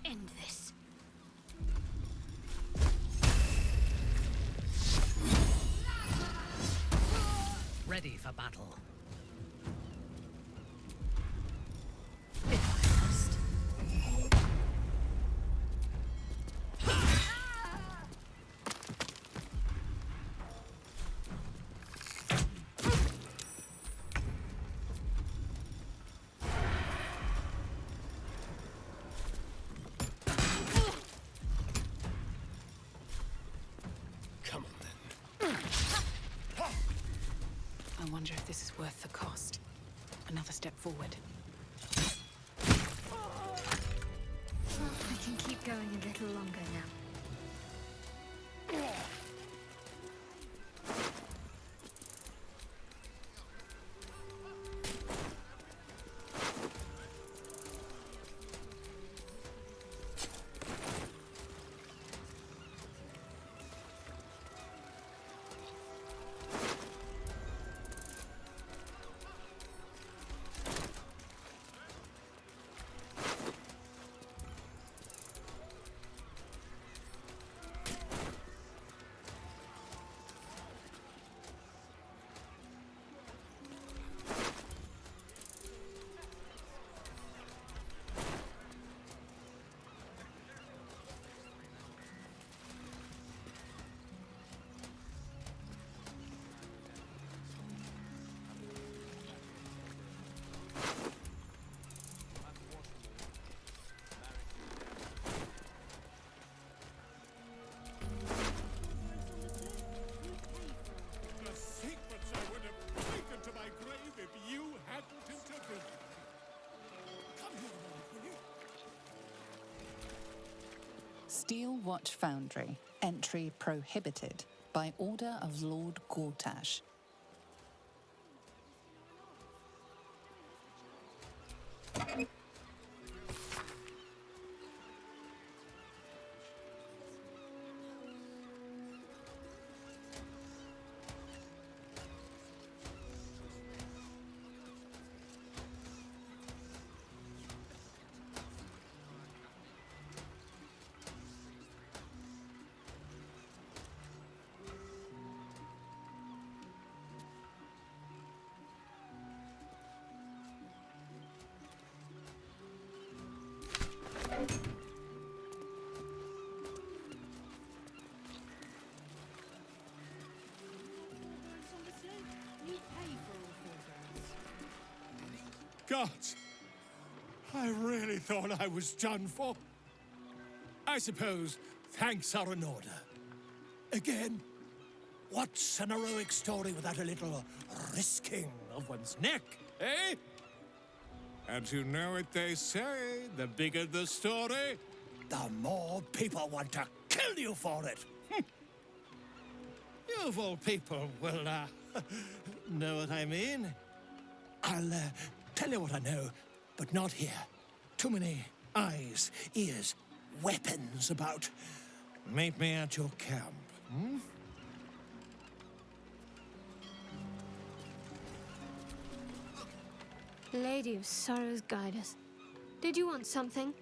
Let's end this. Ready for battle. Come on then. I wonder if this is worth the cost. Another step forward. I can keep going a little longer now. The secrets I would have taken to my grave if you hadn't intervened. Come here, will you? Steel Watch Foundry. Entry prohibited by order of Lord Gortash. Gods, I really thought I was done for. I suppose thanks are in order. Again, what's an heroic story without a little risking of one's neck, eh? And you know what they say, the bigger the story, the more people want to kill you for it. You of all people will, know what I mean. I'll, tell you what I know, but not here. Too many eyes, ears, weapons about. Meet me at your camp, hmm? Lady of Sorrows, guide us. Did you want something?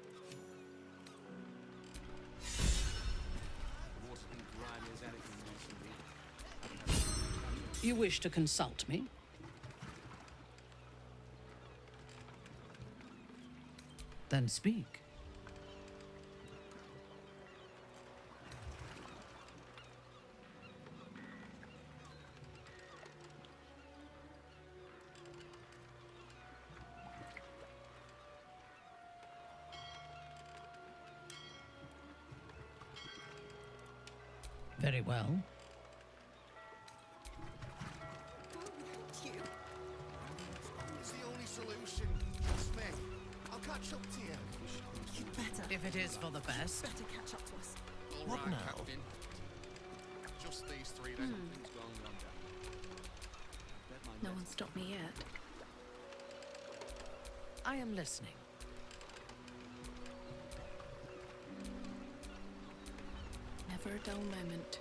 You wish to consult me? Then speak. Very well. It's the only solution. Trust me. I'll catch up to you. You better. If it is for the best. Better catch up to us. All What right, now? Captain. Just these three. There's nothing's going on down. No one stopped me yet. I am listening. Never a dull moment.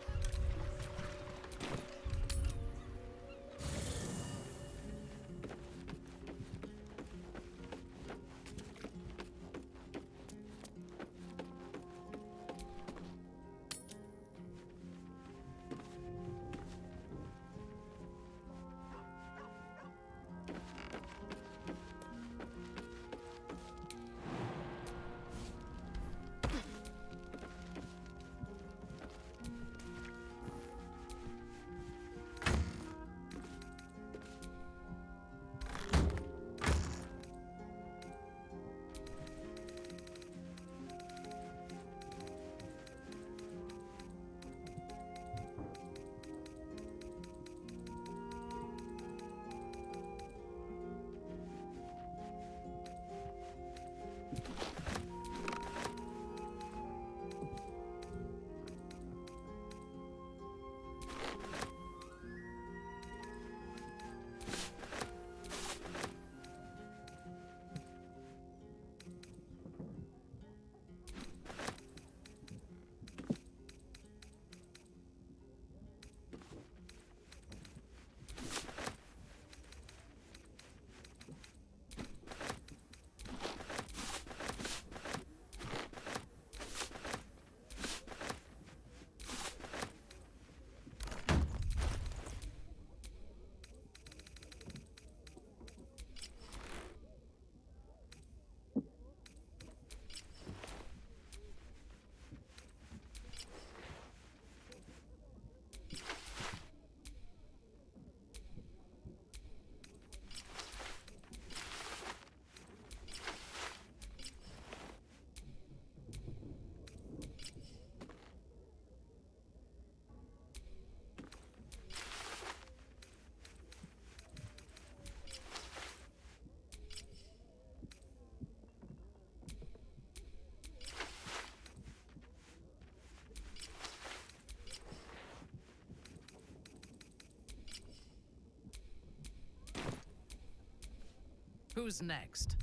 Who's next?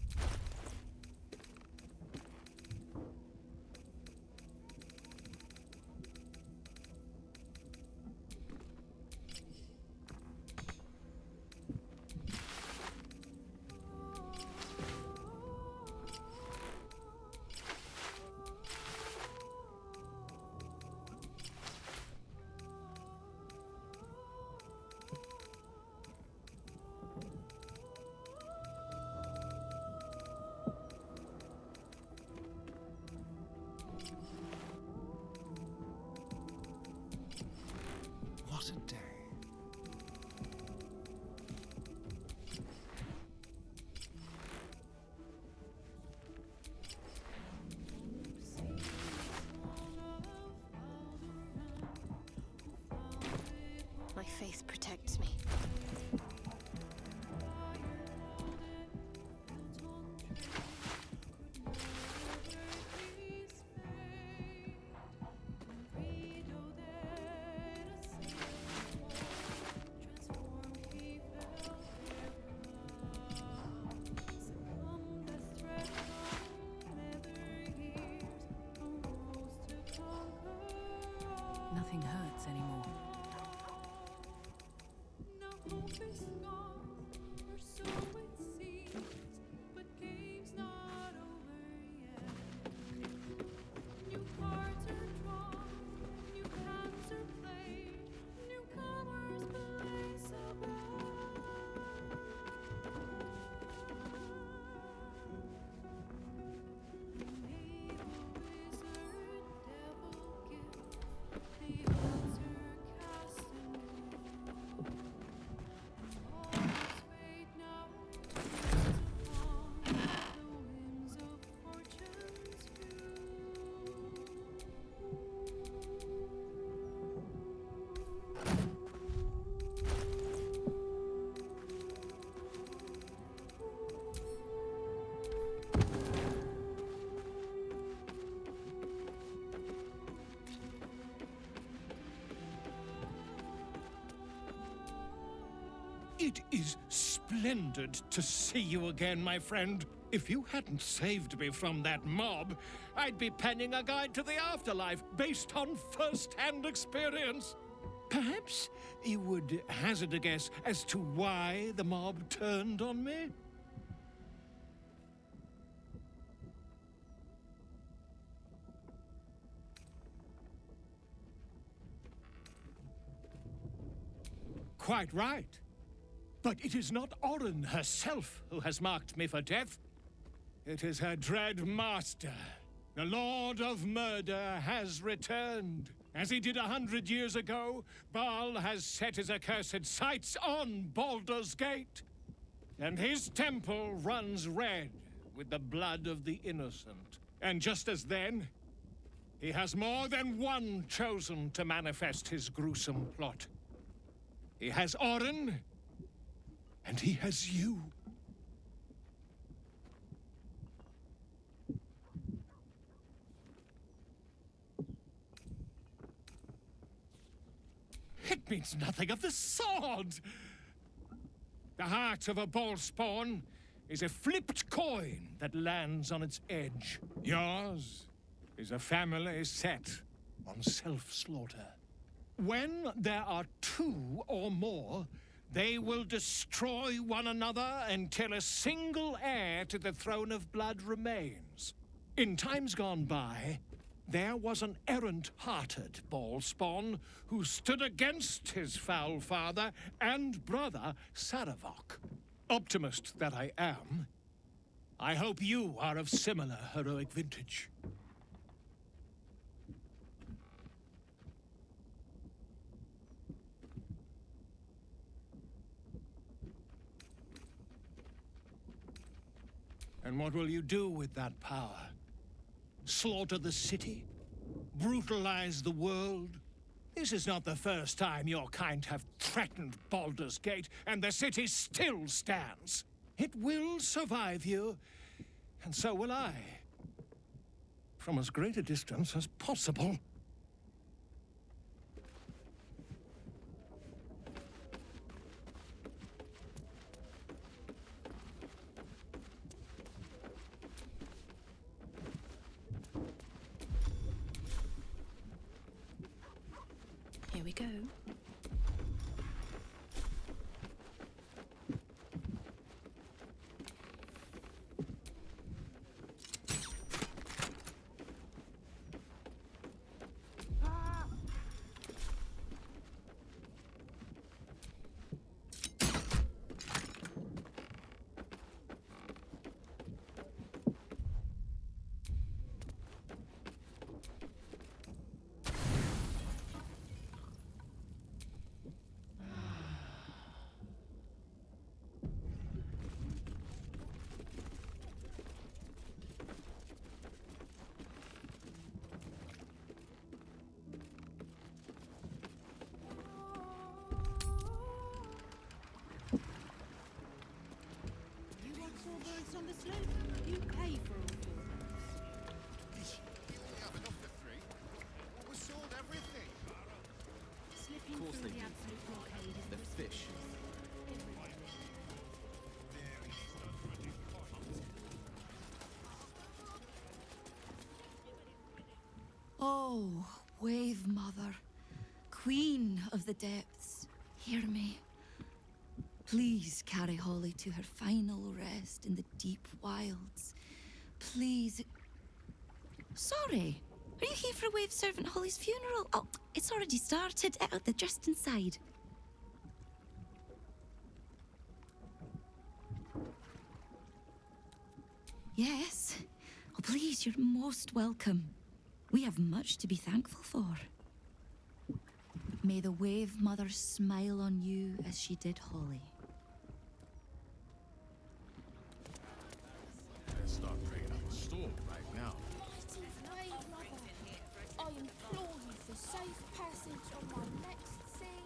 What a day. My faith protects me. Nothing hurts anymore. It is splendid to see you again, my friend. If you hadn't saved me from that mob, I'd be penning a guide to the afterlife based on first-hand experience. Perhaps you would hazard a guess as to why the mob turned on me? Quite right. But it is not Orin herself who has marked me for death. It is her dread master. The Lord of Murder has returned. As he did 100 years ago, Baal has set his accursed sights on Baldur's Gate. And his temple runs red with the blood of the innocent. And just as then, he has more than one chosen to manifest his gruesome plot. He has Orin, and he has you. It means nothing of the sort. The heart of a ballspawn is a flipped coin that lands on its edge. Yours is a family set on self-slaughter. When there are two or more, they will destroy one another until a single heir to the throne of blood remains. In times gone by, there was an errant-hearted ballspawn who stood against his foul father and brother, Saravok. Optimist that I am, I hope you are of similar heroic vintage. And what will you do with that power? Slaughter the city? Brutalize the world? This is not the first time your kind have threatened Baldur's Gate, and the city still stands. It will survive you, and so will I. From as great a distance as possible. Here we go. On the slope, you pay for all have enough for 3. We sold everything. Slipping Of course through they the do. absolute blockade is They're fish. Oh, Wave Mother, Queen of the Depths, hear me. Please carry Holly to her final rest in the deep wilds. Please. Sorry, are you here for Wave Servant Holly's funeral? Oh, it's already started. They're just inside. Yes. Oh, please, you're most welcome. We have much to be thankful for. May the Wave Mother smile on you as she did Holly. Let's start praying up a storm right now. I implore you for safe passage on my next sea.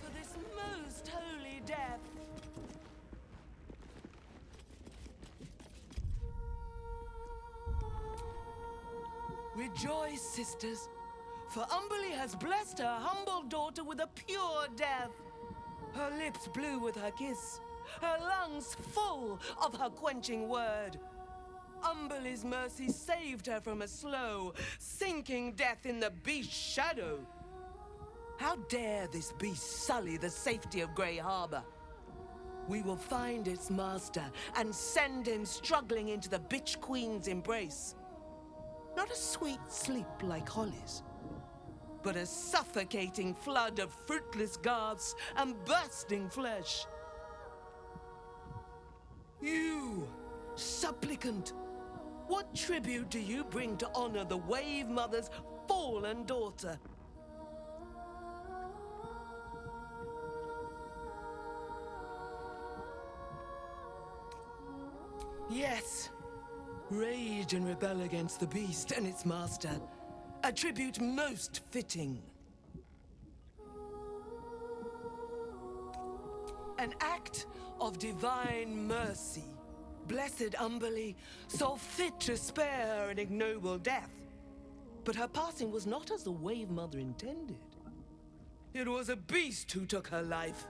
For this most holy death. Rejoice, sisters, for Unholy has blessed her humble daughter with a pure death. Her lips blue with her kiss, her lungs full of her quenching word. Unholy's mercy saved her from a slow, sinking death in the beast's shadow. How dare this beast sully the safety of Grey Harbor? We will find its master and send him struggling into the bitch queen's embrace. Not a sweet sleep like Holly's, but a suffocating flood of fruitless gasps and bursting flesh. You, supplicant, what tribute do you bring to honor the Wave Mother's fallen daughter? Yes. Rage and rebel against the beast and its master. A tribute most fitting. An act of divine mercy. Blessed Unholy saw fit to spare her an ignoble death. But her passing was not as the Wave Mother intended. It was a beast who took her life.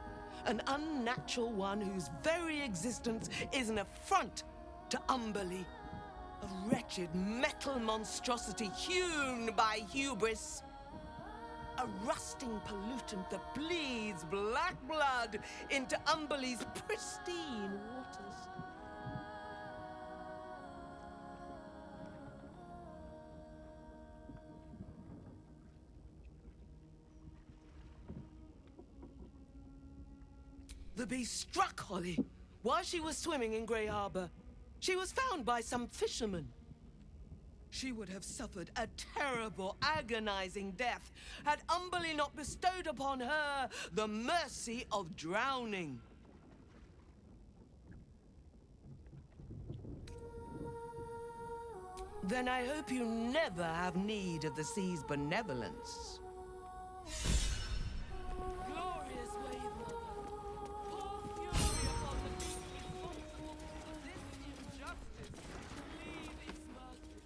An unnatural one whose very existence is an affront to Unholy. A wretched metal monstrosity hewn by hubris. A rusting pollutant that bleeds black blood into Unholy's pristine waters. The beast struck Holly while she was swimming in Grey Harbor. She was found by some fishermen. She would have suffered a terrible, agonizing death had Unholy not bestowed upon her the mercy of drowning. Then I hope you never have need of the sea's benevolence. Glorious Wave Mother, pour fury upon the beast responsible for this injustice. Leave its master.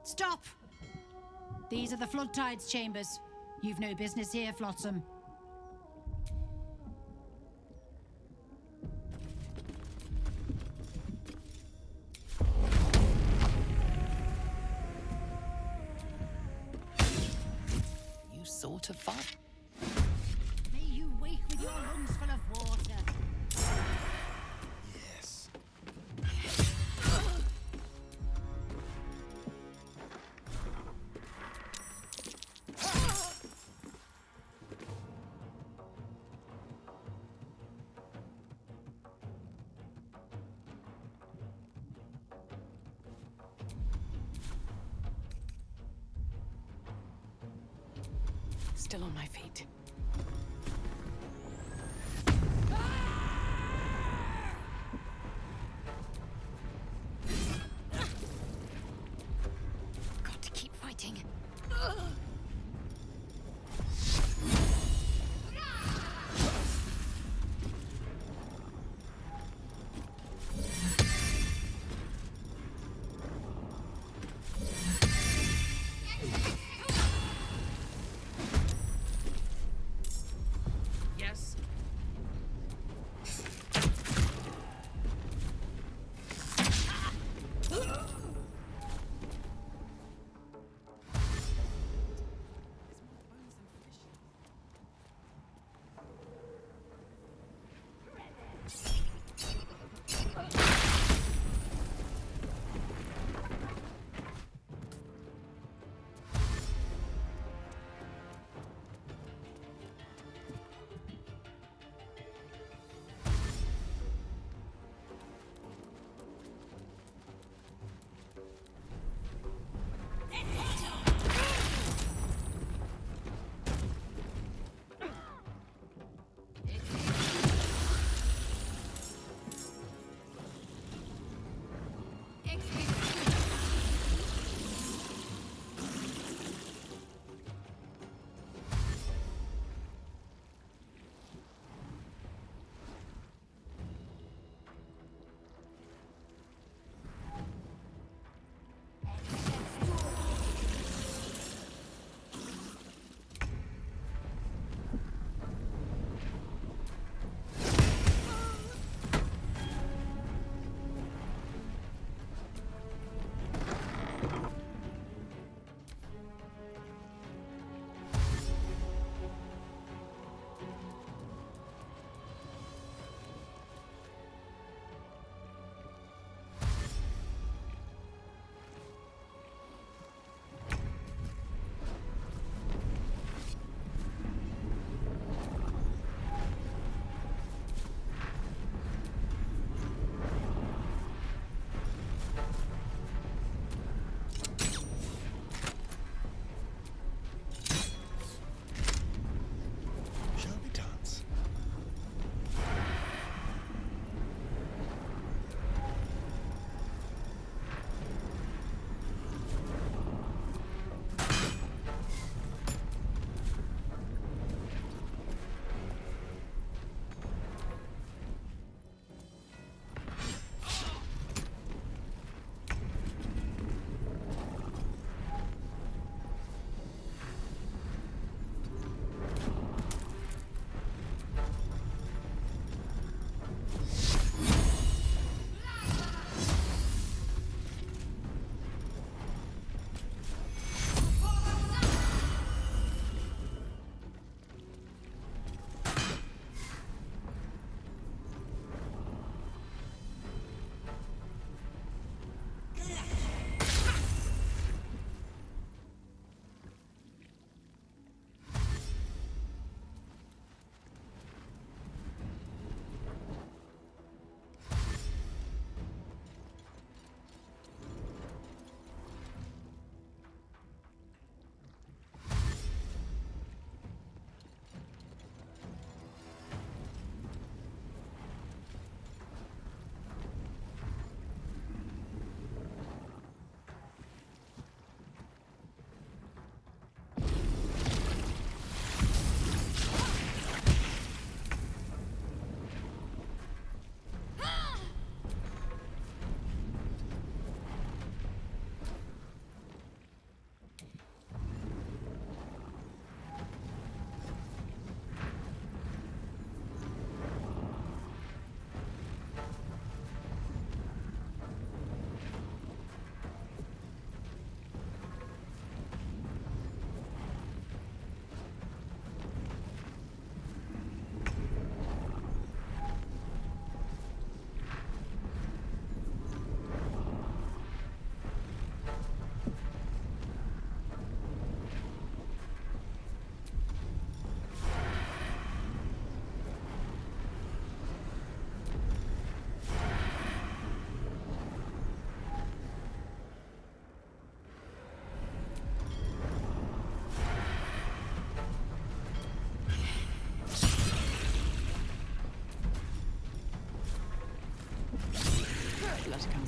Stop! These are the flood tides chambers. You've no business here, Flotsam. with your lungs full of water. Yes. Still on my feet. Got to keep fighting.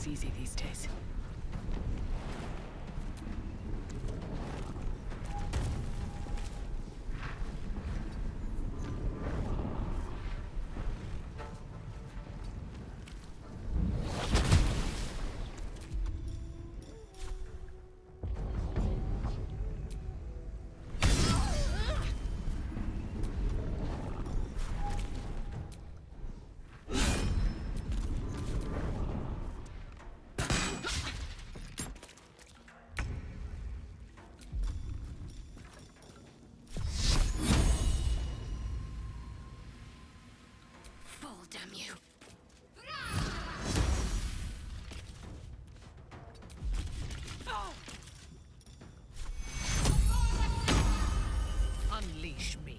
Nothing's easy these days. Damn you. Unleash me.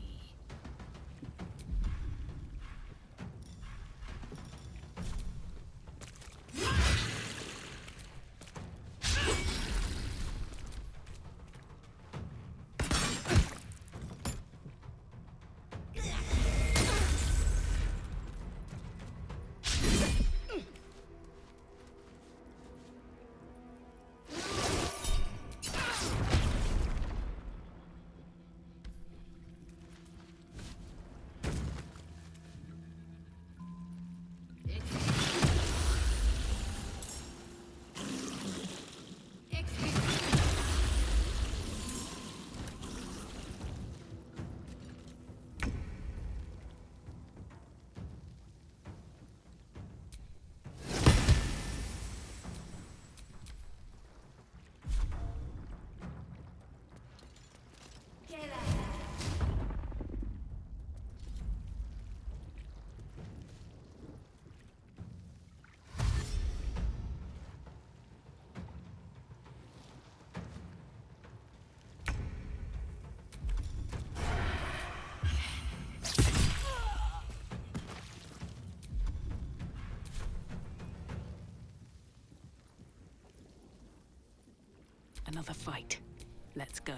Another fight. Let's go.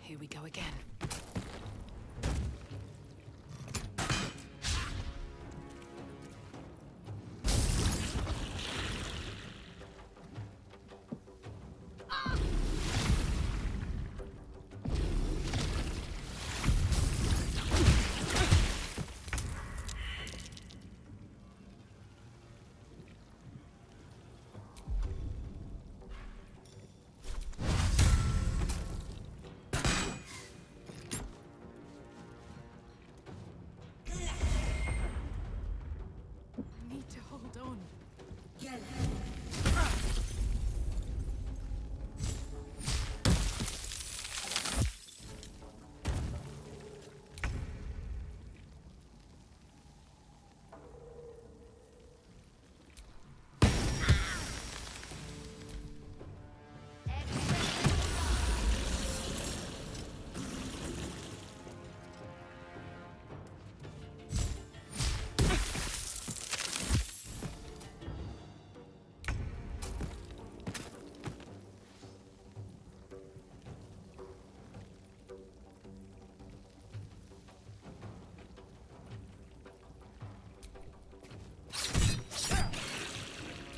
Here we go again.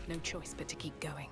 No choice but to keep going.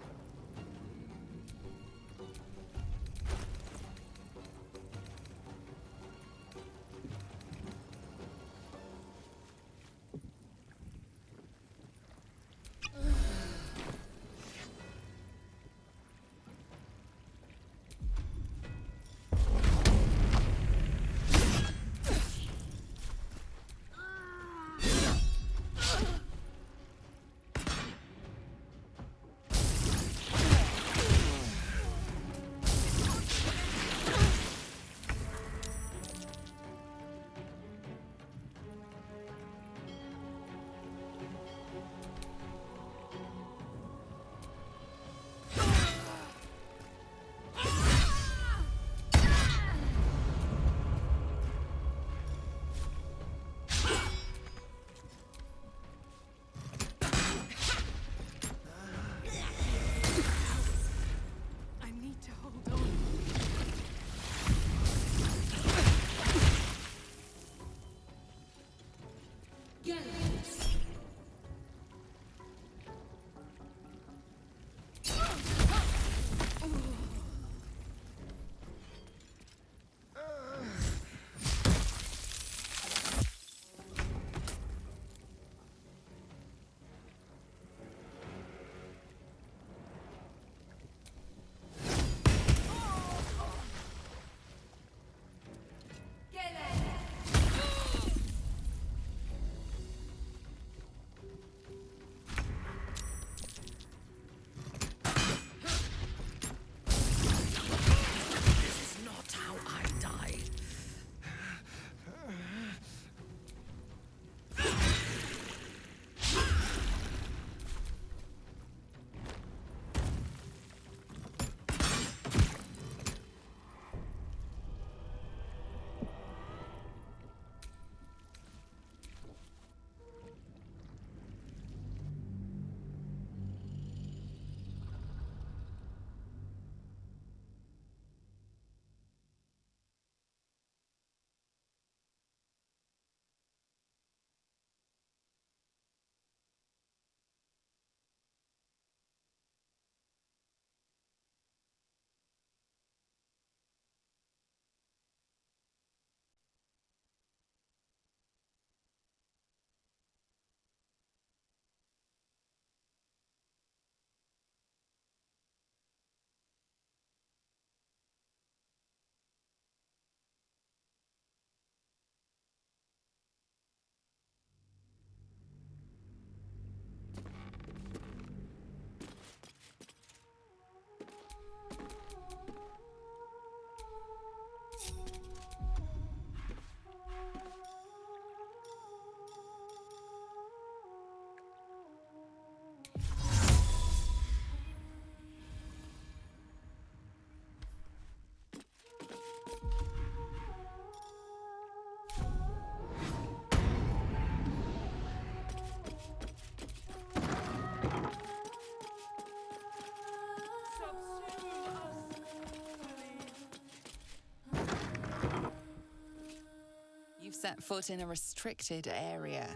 set foot in a restricted area.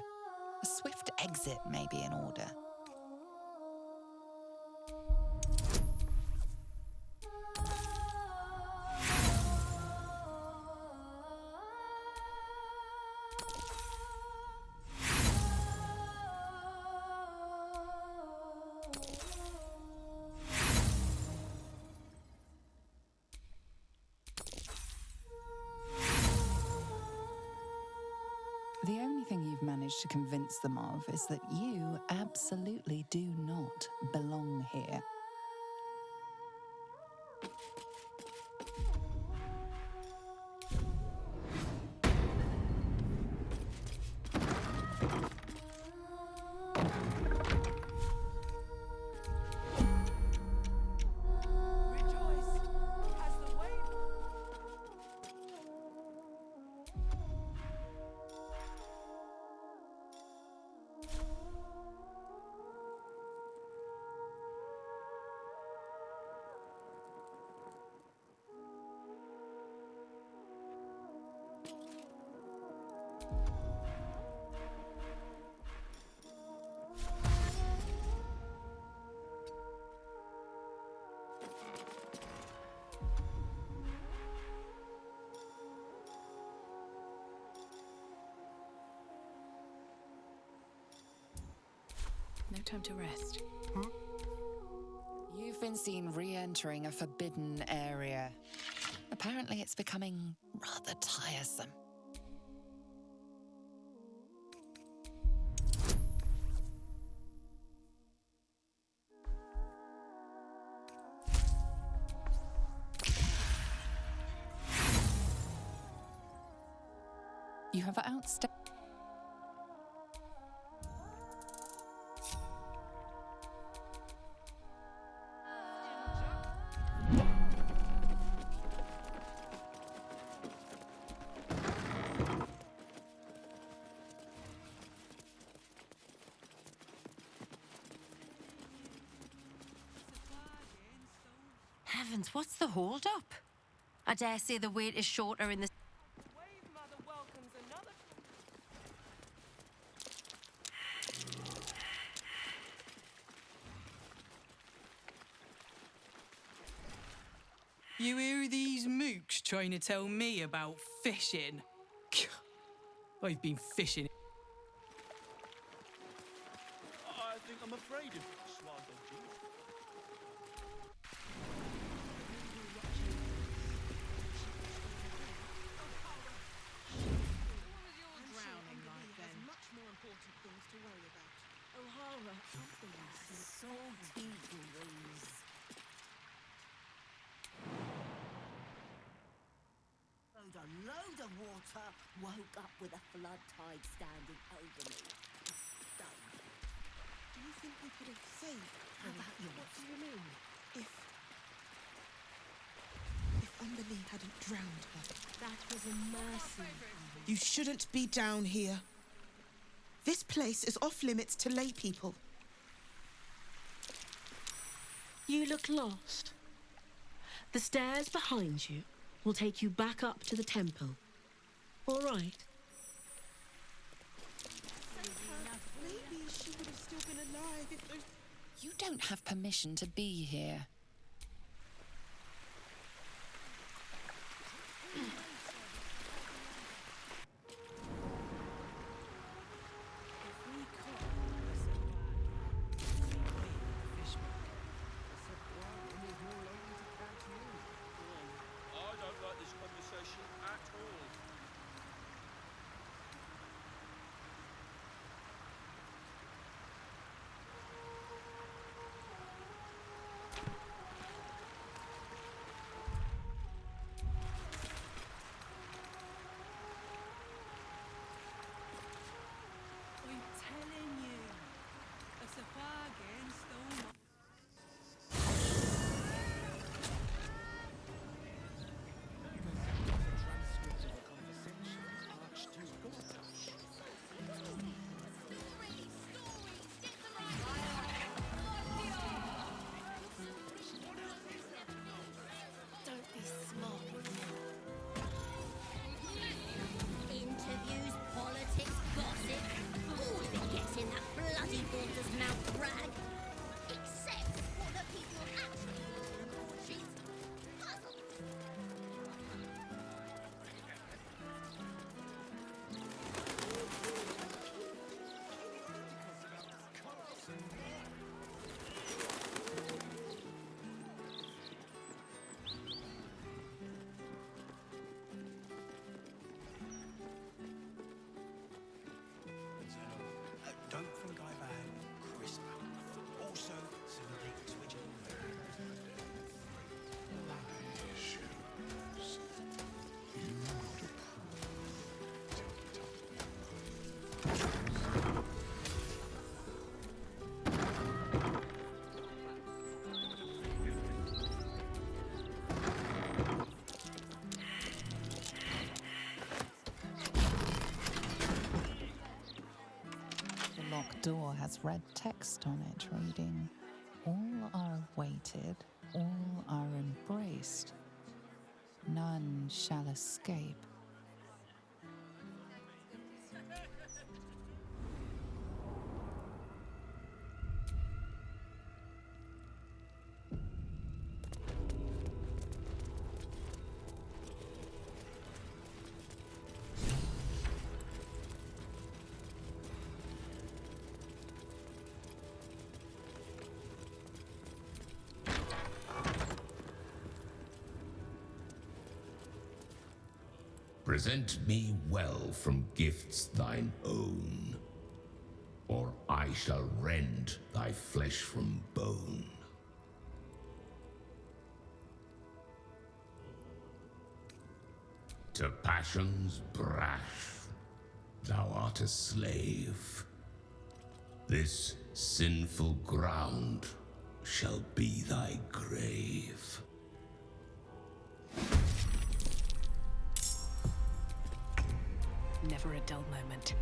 A swift exit may be in order. The only thing you've managed to convince them of is that you absolutely do not belong here. No time to rest. You've been seen re-entering a forbidden area. Apparently it's becoming rather tiresome. You have outstepped. Heavens, what's the hold-up? I dare say the wait is shorter in the... You hear these mooks trying to tell me about fishing? I've been fishing. I think I'm afraid of swag dodging. Drowning like then. Much more important things to worry about. O'Hara, salty breeze. A load of water, woke up with a flood tide standing over me. Stunned. Do you think we could have saved? How about yours? What do you mean? If Unholy hadn't drowned her. That was a mercy. You shouldn't be down here. This place is off limits to lay people. You look lost. The stairs behind you will take you back up to the temple. All right? Maybe she would have still been alive if those... You don't have permission to be here. I don't like this conversation at all. has red text on it reading, "All are awaited, all are embraced. None shall escape." Present me well from gifts thine own, or I shall rend thy flesh from bone. To passions brash, thou art a slave. This sinful ground shall be thy grave. Never a dull moment.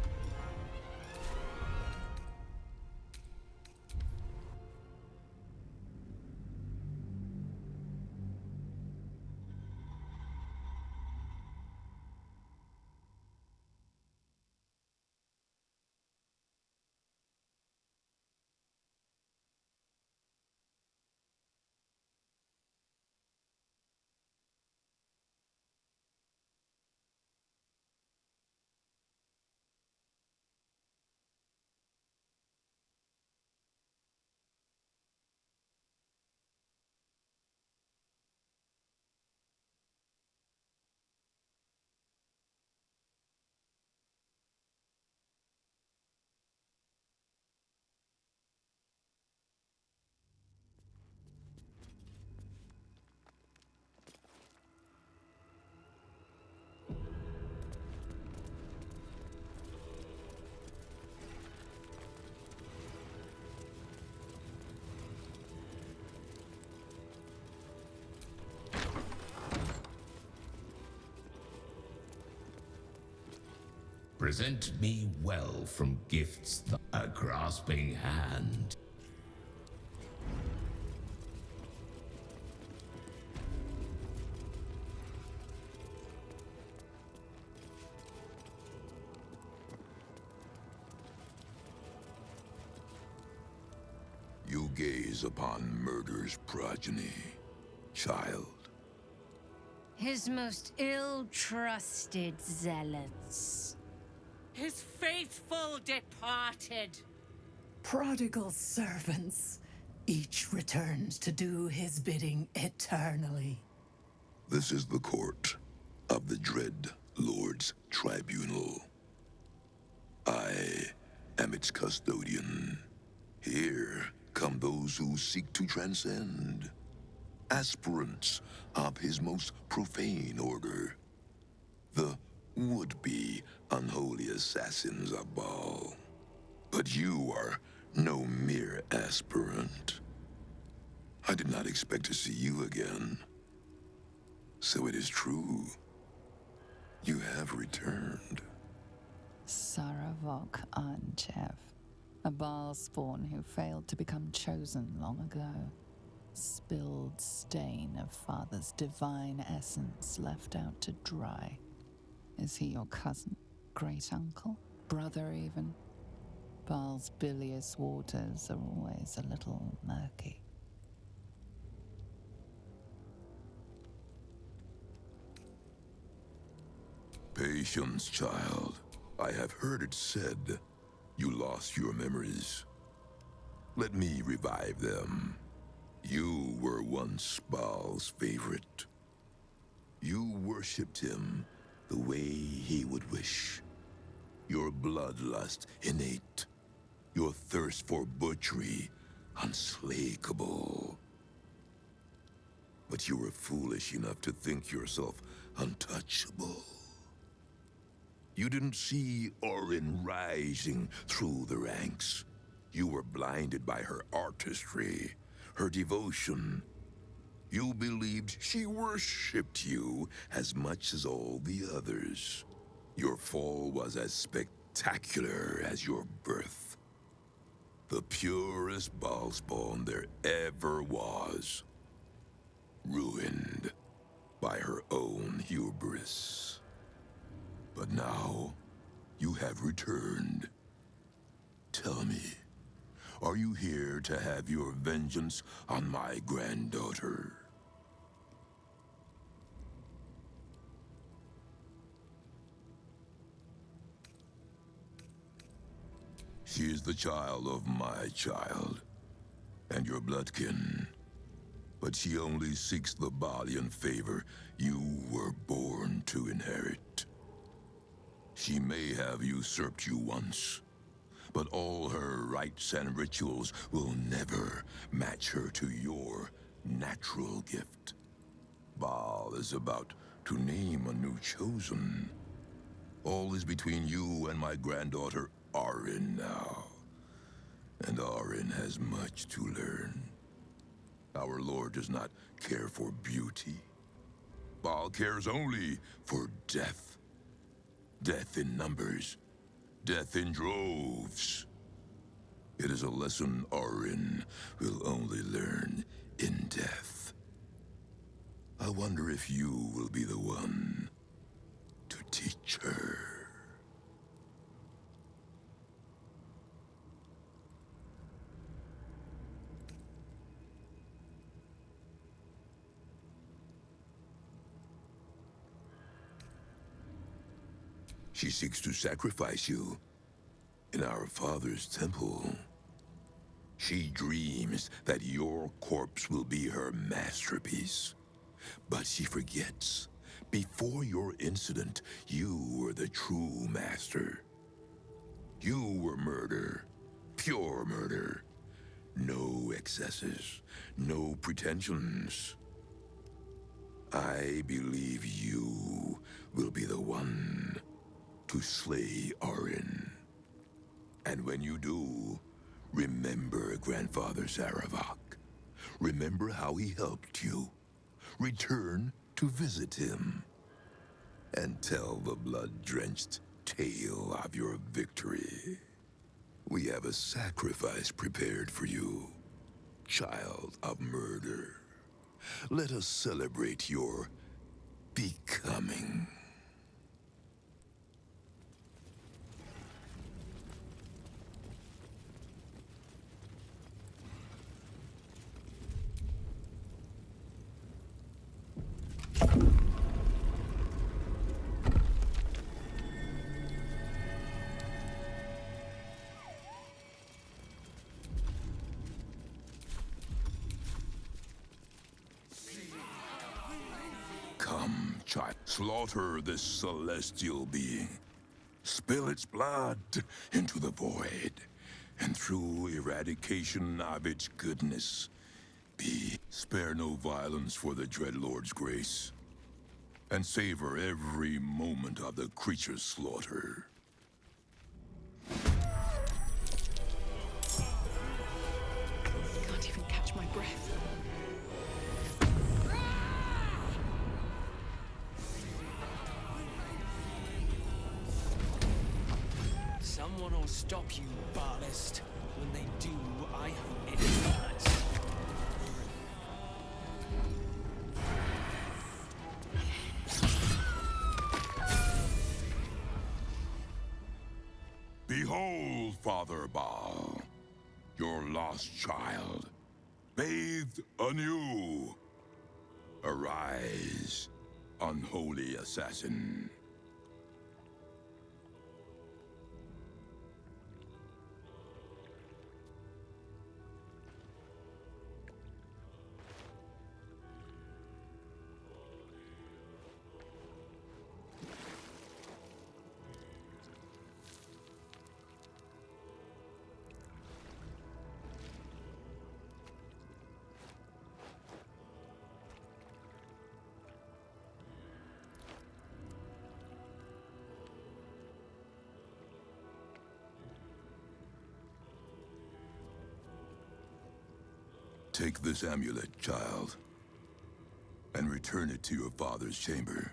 Present me well from gifts a grasping hand. You gaze upon murder's progeny, child. His most ill-trusted zealots. His faithful departed. Prodigal servants, each returns to do his bidding eternally. This is the court of the Dread Lord's Tribunal. I am its custodian. Here come those who seek to transcend. Aspirants of his most profane order. The would-be unholy assassins of Baal. But you are no mere aspirant. I did not expect to see you again. So it is true. You have returned. Saravok Anchev, a Baal spawn who failed to become chosen long ago. Spilled stain of Father's divine essence left out to dry. Is he your cousin? Great uncle? Brother even? Baal's bilious waters are always a little murky. Patience, child. I have heard it said you lost your memories. Let me revive them. You were once Baal's favorite. You worshipped him the way he would wish. Your bloodlust innate. Your thirst for butchery unslakable. But you were foolish enough to think yourself untouchable. You didn't see Orin rising through the ranks. You were blinded by her artistry, her devotion. You believed she worshipped you as much as all the others. Your fall was as spectacular as your birth. The purest ballspawn there ever was. Ruined by her own hubris. But now, you have returned. Tell me, are you here to have your vengeance on my granddaughter? She is the child of my child, and your bloodkin. But she only seeks the Balian favor you were born to inherit. She may have usurped you once, but all her rites and rituals will never match her to your natural gift. Baal is about to name a new chosen. All is between you and my granddaughter Arin now. And Arin has much to learn. Our Lord does not care for beauty. Baal cares only for death. Death in numbers. Death in droves. It is a lesson Arin will only learn in death. I wonder if you will be the one to teach her. She seeks to sacrifice you in our father's temple. She dreams that your corpse will be her masterpiece. But she forgets, before your incident, you were the true master. You were murder, pure murder. No excesses, no pretensions. I believe you will be the one to slay Arin. And when you do, remember Grandfather Saravak. Remember how he helped you. Return to visit him. And tell the blood-drenched tale of your victory. We have a sacrifice prepared for you, child of murder. Let us celebrate your becoming. Come, child. Slaughter this celestial being. Spill its blood into the void. And through eradication of its goodness, spare no violence for the Dreadlord's grace. And savor every moment of the creature's slaughter. Can't even catch my breath. Someone will stop you, Baalist. When they do, I hope it hurts. Behold, Father Baal, your lost child, bathed anew. Arise, unholy assassin. Take this amulet, child, and return it to your father's chamber.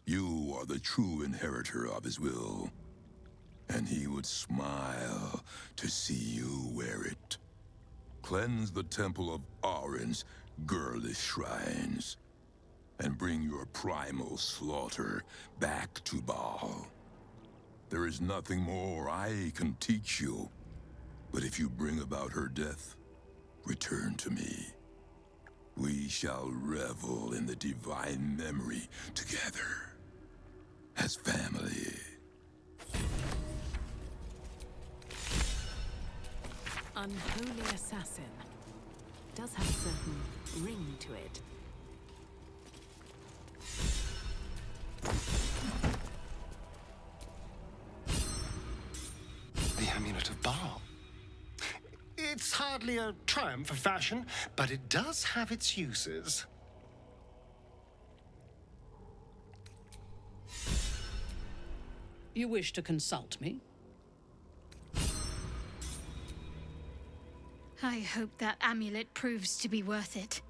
You are the true inheritor of his will. and he would smile to see you wear it. Cleanse the temple of Arin's girlish shrines, and bring your primal slaughter back to Baal. There is nothing more I can teach you, but if you bring about her death, return to me. We shall revel in the divine memory together, as family. Unholy assassin. Does have a certain ring to it. The Amulet of Baal. It's hardly a triumph of fashion, but it does have its uses. You wish to consult me? I hope that amulet proves to be worth it.